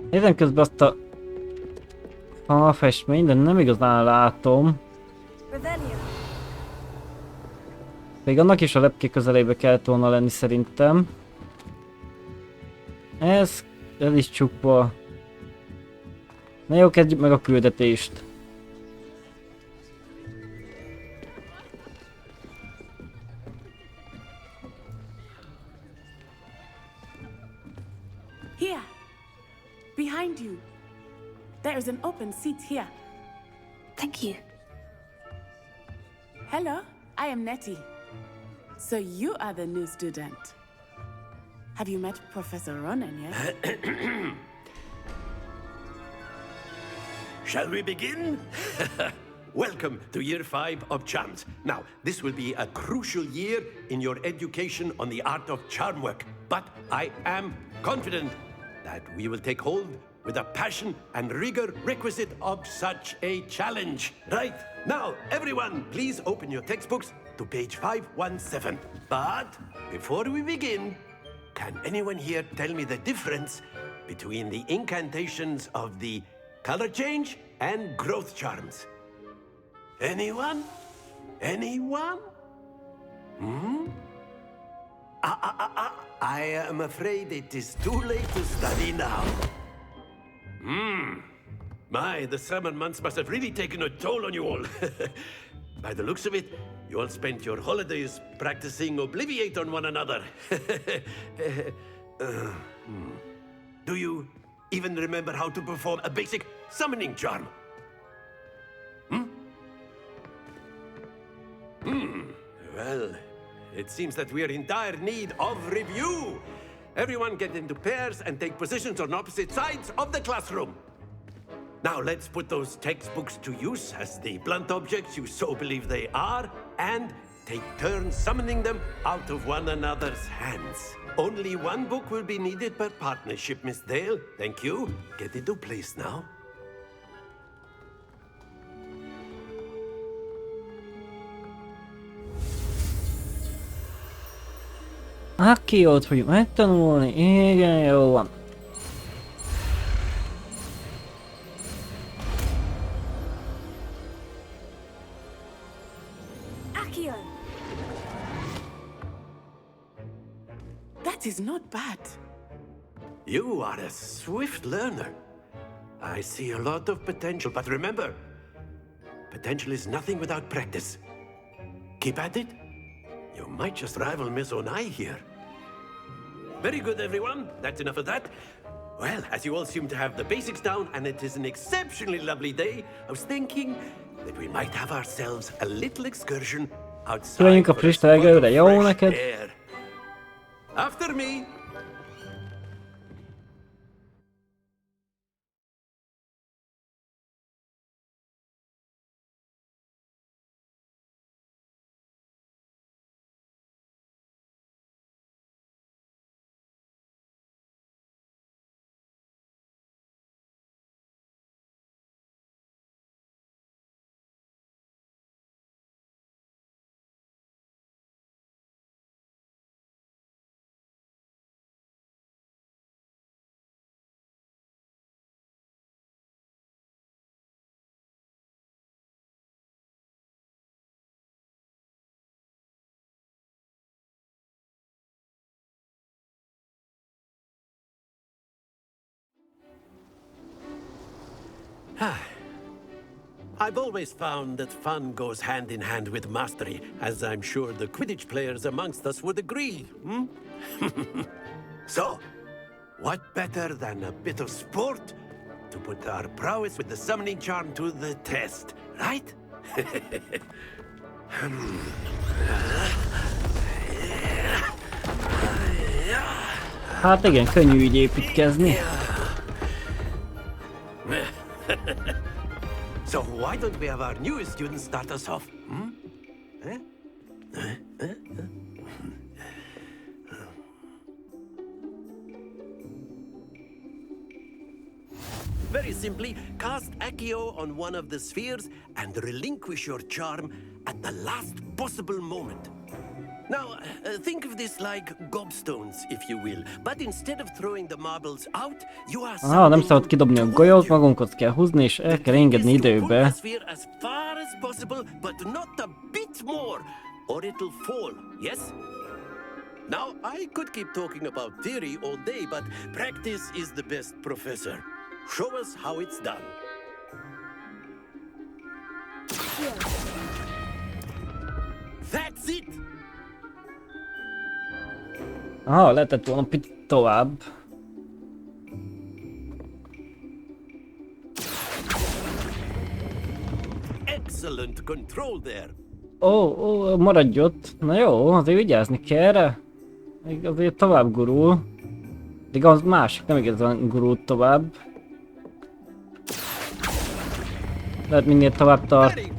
S2: Nézem közben azt a falfestményt, de nem igazán látom. Még annak is a lepke közelébe kellett volna lenni szerintem. Ez is csukva. Na jó, kezdjük meg a küldetést.
S15: Here, behind you. There is an open seat here.
S3: Thank you.
S15: Hello, I am Nettie. So you are the new student. Have you met Professor Ronan yet?
S16: Shall we begin? Welcome to Year 5 of Charms. Now, this will be a crucial year in your education on the art of charm work. But I am confident that we will take hold with the passion and rigor requisite of such a challenge. Right, now, everyone, please open your textbooks to page 517. But before we begin, can anyone here tell me the difference between the incantations of the color change and growth charms? Anyone? Anyone? I am afraid it is too late to study now. My, the summer months must have really taken a toll on you all. By the looks of it, you all spent your holidays practicing Obliviate on one another. Do you even remember how to perform a basic summoning charm? Well, it seems that we are in dire need of review. Everyone get into pairs and take positions on opposite sides of the classroom. Now let's put those textbooks to use as the blunt objects you so believe they are, and take turns summoning them out of one another's hands. Only one book will be needed per partnership, Miss Dale. Thank you. Get into place now.
S2: Akiót fogjuk megtanulni, igen, jó van.
S15: Akio! That is not bad.
S16: You are a swift learner. I see a lot of potential, but remember, Potential is nothing without practice. Keep at it. You might just rival Miss Onai here. Very good, everyone. That's enough of that. Well, as you all seem to have the basics down, and it is an exceptionally lovely day, I was thinking that we might have ourselves a little excursion outside
S2: Kimenjünk a
S16: for a
S2: friss
S16: spot of
S2: levegőre, jó
S16: fresh
S2: neked?
S16: air. After me. I've always found that fun goes hand in hand with mastery, as I'm sure the Quidditch players amongst us would agree. So, what better than a bit of sport to put our prowess with the summoning charm to the test, right?
S2: Hát igen, könnyű így építkezni.
S16: So why don't we have our newest students start us off? Very simply, cast Accio on one of the spheres and relinquish your charm at the last possible moment. Now, think of this like gobstones, if you will. But instead of throwing the marbles out, you are
S2: Nem szabad kidobni a golyót, magunkhoz kell húzni, és el kell engedni időbe.
S16: as far as possible, but not a bit more, or it'll fall, yes? Now, I could keep talking about theory all day, but practice is the best professor. Show us how it's done. That's it!
S2: Lehetett volna picit tovább.
S16: Excellent control there.
S2: Maradj ott. Na jó, azért vigyázni kell erre. Még azért tovább gurul. De az másik nem igazán gurult tovább. Lehet minél tovább tart.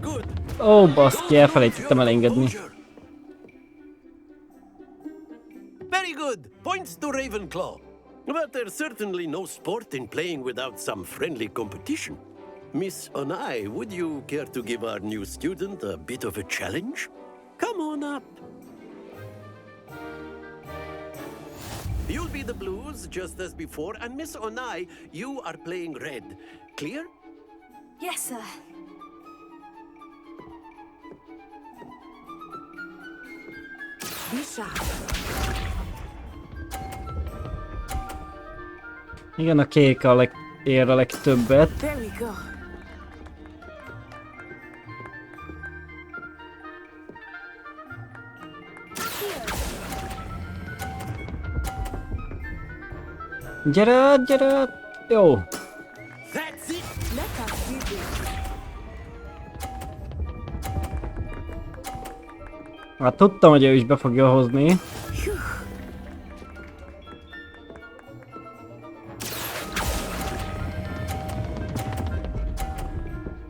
S2: Baszki, elfelejtettem elengedni.
S16: Very good. Points to Ravenclaw. But there's certainly no sport in playing without some friendly competition. Miss Onai, would you care to give our new student a bit of a challenge? Come on up. You'll be the blues, just as before, and Miss Onai, you are playing red. Clear?
S3: Yes, sir.
S15: Be sharp.
S2: Igen, a kék ér a legtöbbet.
S15: There we go.
S2: Gyere át, gyere át! Jó.
S16: That's it.
S15: Let us do this.
S2: Hát tudtam, hogy ő is be fogja hozni.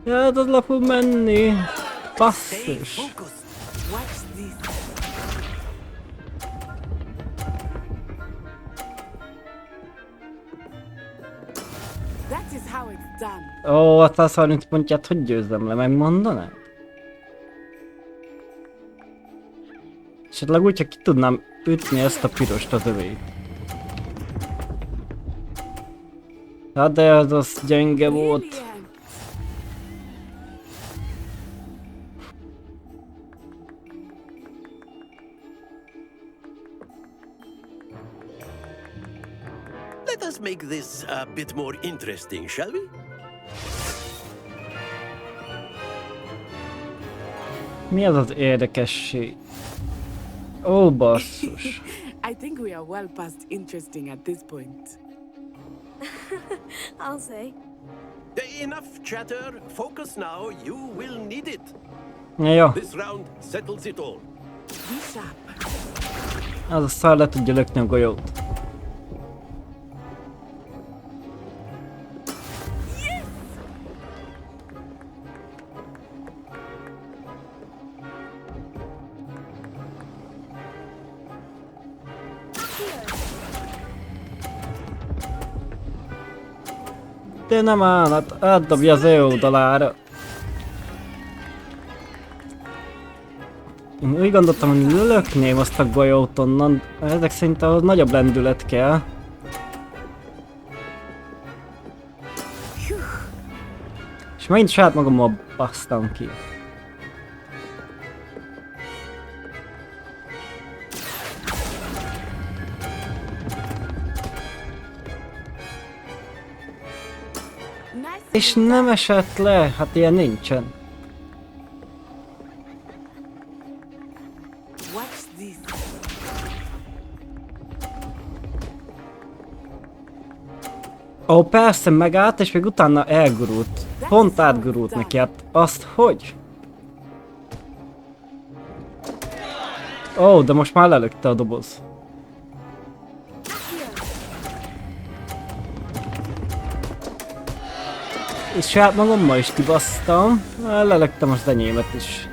S2: Hát az le fog menni. Basszus.
S15: Watch this. That is how it's done.
S2: A 130 pontját hogy győzzem le, megmondanád? Esetleg úgy, ha ki tudnám ütni ezt a pirost az övét. Hát de az gyenge volt.
S16: Let us make this a bit more interesting, shall we?
S2: Mi az az érdekesség? Ó, basszus.
S15: I think we are well past interesting at this point.
S3: I'll say.
S16: Enough chatter. Focus now. You will need it.
S2: Jó.
S16: This round settles it all.
S15: Be sharp.
S2: Az a szar le tudja lökni a golyót. De nem áll, átdobja az ő oldalára. Én úgy gondoltam, hogy lölökném azt a golyót onnan, ezek szerint ahhoz nagyobb lendület kell. És megint saját magammal basztam ki. És nem esett le, hát ilyen nincsen.
S15: Watch this.
S2: Ó, persze, megállt, és még utána elgurult. Pont átgurult neki, hát azt hogy? Ó, de most már lelökte a doboz. És saját magammal is kibasztam, lelöktem az enyémet is.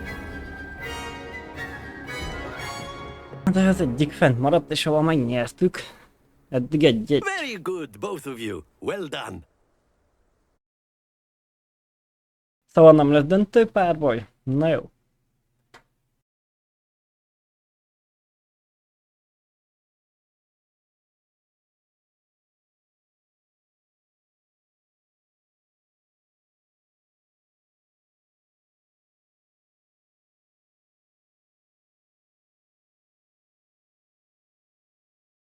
S2: De az egyik fent maradt, és ahol megnyertük. Eddig egy-egy.
S16: Very good, both of you. Well done.
S2: Szóval nem lesz döntő párbaj? Na jó.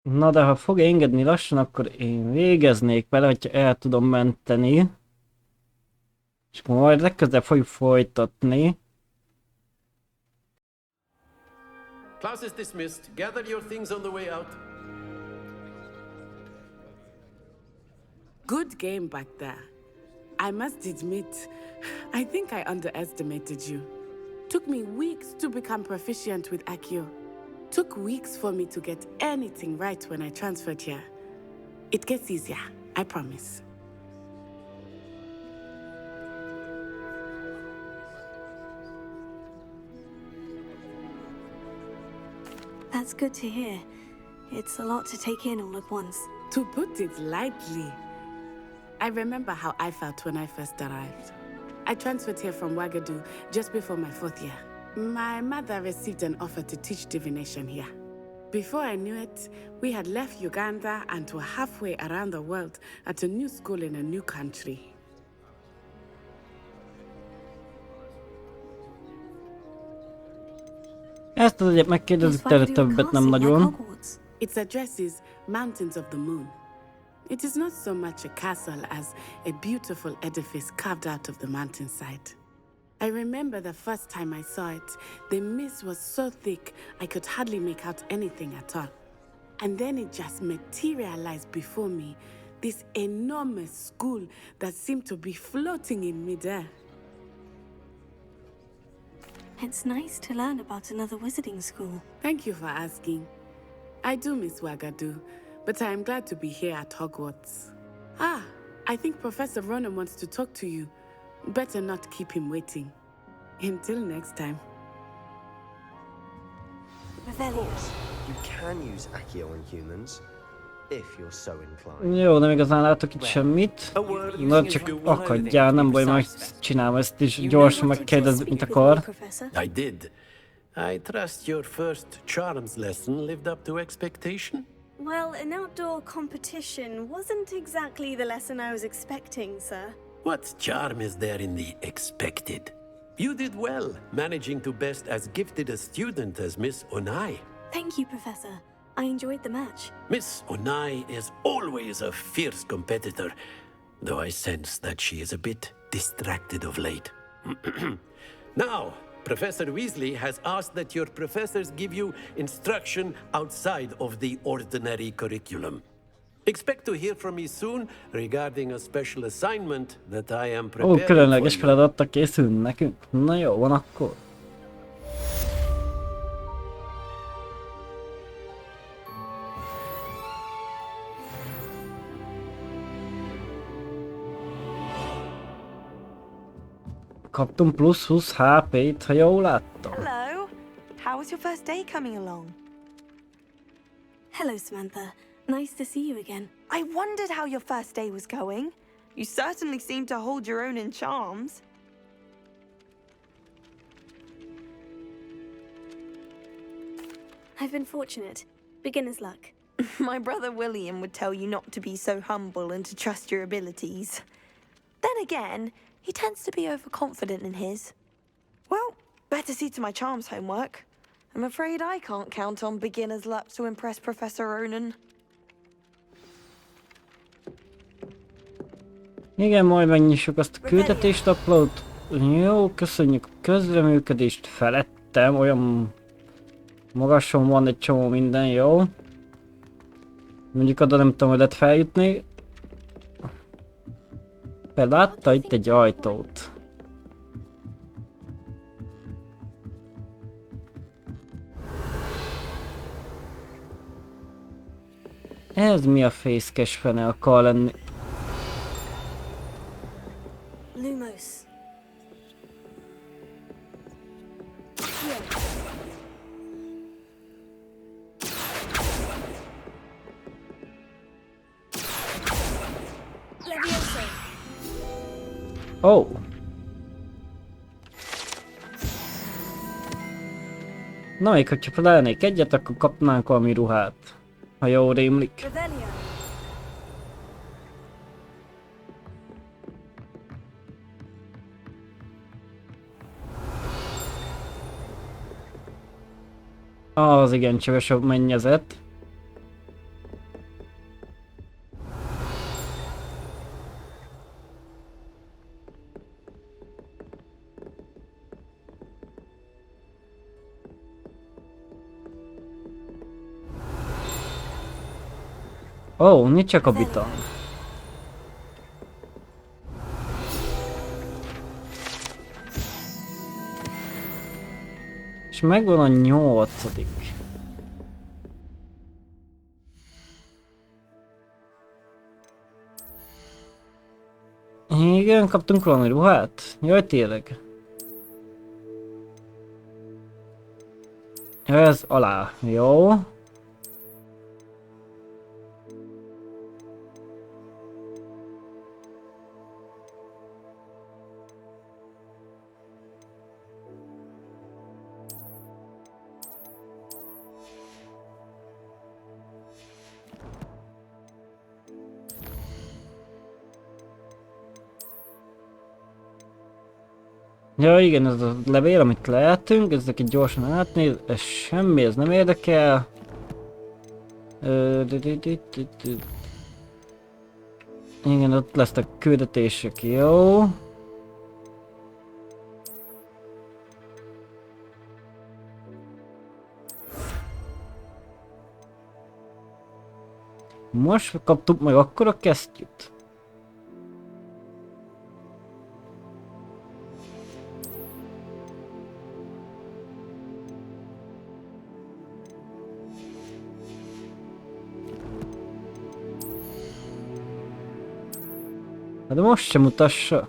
S2: Na de ha fog engedni lassan, akkor én végeznék vele, hogyha el tudom menteni. És majd legközelebb fogjuk folytatni.
S16: Class is dismissed. Gather your things on the way out.
S15: Good game back there. I must admit, I think I underestimated you. Took me weeks to become proficient with Accio. Took weeks for me to get anything right when I transferred here. It gets easier, I promise.
S3: That's good to hear. It's a lot to take in all at once.
S15: To put it lightly, I remember how I felt when I first arrived. I transferred here from Wagadu just before my 4th year. My mother received an offer to teach divination here. Before I knew it, we had left Uganda and were halfway around the world at a new school in a new country.
S2: Ezt azért megkérdezik tőle többet, nem nagyon.
S15: Its address is Mountains of the Moon. It is not so much a castle as a beautiful edifice carved out of the mountainside. I remember the first time I saw it, the mist was so thick I could hardly make out anything at all. And then it just materialized before me, this enormous school that seemed to be floating in midair.
S3: It's nice to learn about another wizarding school.
S15: Thank you for asking. I do miss Wagadu, but I am glad to be here at Hogwarts. Ah, I think Professor Ronan wants to talk to you. Better not keep him waiting. Until next time.
S12: You can use Accio on humans, if you're so inclined.
S2: Jó, nem igazán látok itt semmit. Na csak akadjál, nem baj, majd csinálom ezt is gyorsan megkérdezzük, mit akar.
S16: I did. I trust your first charms lesson lived up to expectation?
S3: Well, an outdoor competition wasn't exactly the lesson I was expecting, sir.
S16: What charm is there in the expected? You did well, managing to best as gifted a student as Miss Onai.
S3: Thank you, Professor. I enjoyed the match.
S16: Miss Onai is always a fierce competitor, though I sense that she is a bit distracted of late. Now, Professor Weasley has asked that your professors give you instruction outside of the ordinary curriculum. Expect to hear from me soon regarding a special assignment that I am preparing for
S2: Különleges
S16: you.
S2: feladattal készülünk nekünk. Na jó, van akkor. Kaptunk plusz 20 HP-t, ha jól láttam.
S9: Hello. How was your first day coming along?
S3: Hello, Samantha. Nice to see you again.
S9: I wondered how your first day was going. You certainly seem to hold your own in charms.
S3: I've been fortunate. Beginner's luck.
S9: My brother William would tell you not to be so humble and to trust your abilities. Then again, he tends to be overconfident in his. Well, better see to my charms homework. I'm afraid I can't count on beginner's luck to impress Professor Ronan.
S2: Igen, majd megnyissuk azt a küldetésnaplót. Jó, köszönjük a közreműködést felettem, olyan magason van egy csomó minden, jó. Mondjuk oda nem tudom, hogy lehet feljutni. Látta itt egy ajtót. Ez mi a fészkes fene akar lenni?
S3: Lumos.
S2: Oh. Na még hogyha felelnék egyet, akkor kapnánk valami ruhát. Ha jól rémlik. Az igen csöves a mennyezet. Ó, nincs csak a biton. És megvan a 8. Igen, kaptunk valami ruhát? Jaj, tényleg. Ez alá, jó. Ja igen, ez a levél, amit lehetünk, ezeket gyorsan átnéz, ez semmi, ez nem érdekel. Igen, ott lesznek küldetések, jó. Most kaptuk meg akkor a kesztyűt. De most sem mutassa.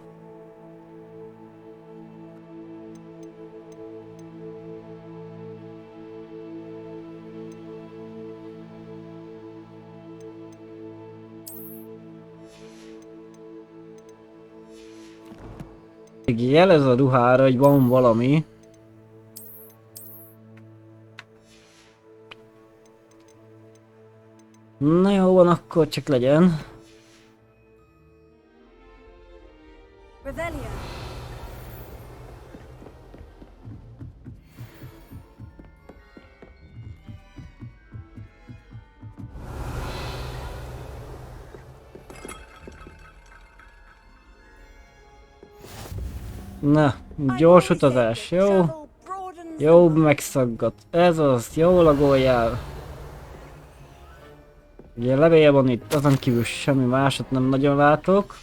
S2: Jelez a ruhára, hogy van valami. Na jó van, akkor csak legyen.
S3: Revelio.
S2: Na, gyors utazás, jó? Jó, megszaggat. Ez az, jó lagoljál. Ugye levél van itt, azon kívül semmi másot nem nagyon látok.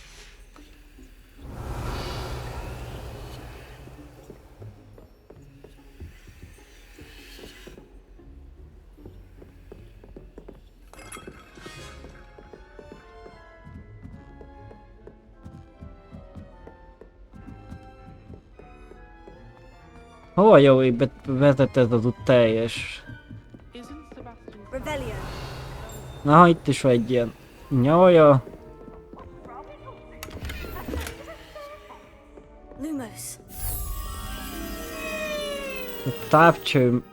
S2: Hova jó, hogy vezet ez az út teljes? Na, itt is van egy ilyen nyalja. A távcső...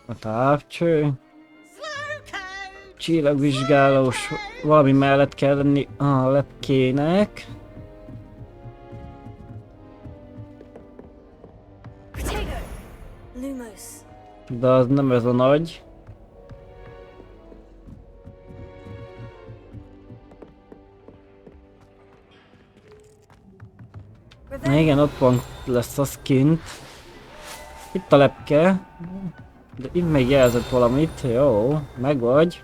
S2: A távcső... Csillagvizsgálós valami mellett kell lenni a lepkének. De az nem ez a nagy. Igen, ott van, lesz az kint. Itt a lepke. De itt még jelzett valamit. Jó, meg vagy.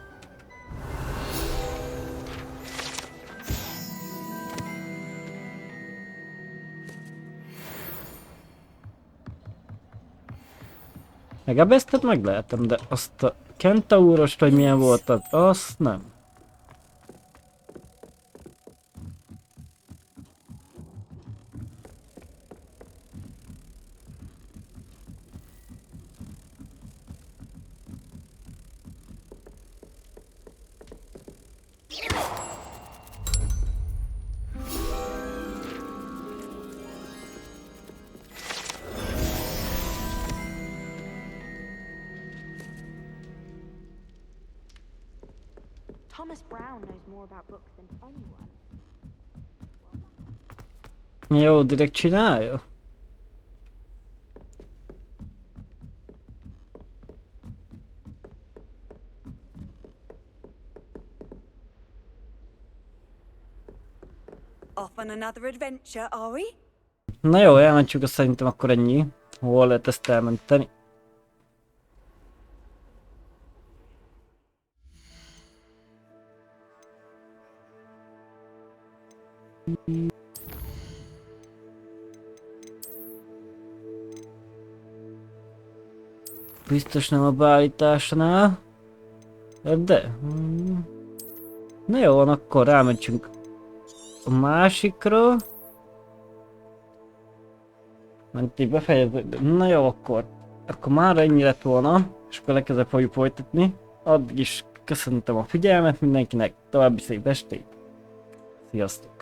S2: Legalább ezt meg lehetem, de azt a Kentaurost, hogy milyen volt, azt nem.
S9: Thomas Brown knows more about books than anyone.
S2: Jó, direkt csinálja.
S17: Off on another adventure, are we?
S2: Na jó, elmentjük, azt szerintem akkor ennyi. Hol lehet ezt elmenteni? Biztos nem a beállításnál. De... Na jó, van, akkor rámegyünk a másikra. Ment így befejező. Na jó, akkor már ennyi lett volna, és akkor legközelebb fogjuk folytatni. Addig is köszöntöm a figyelmet mindenkinek, további szép estét. Sziasztok!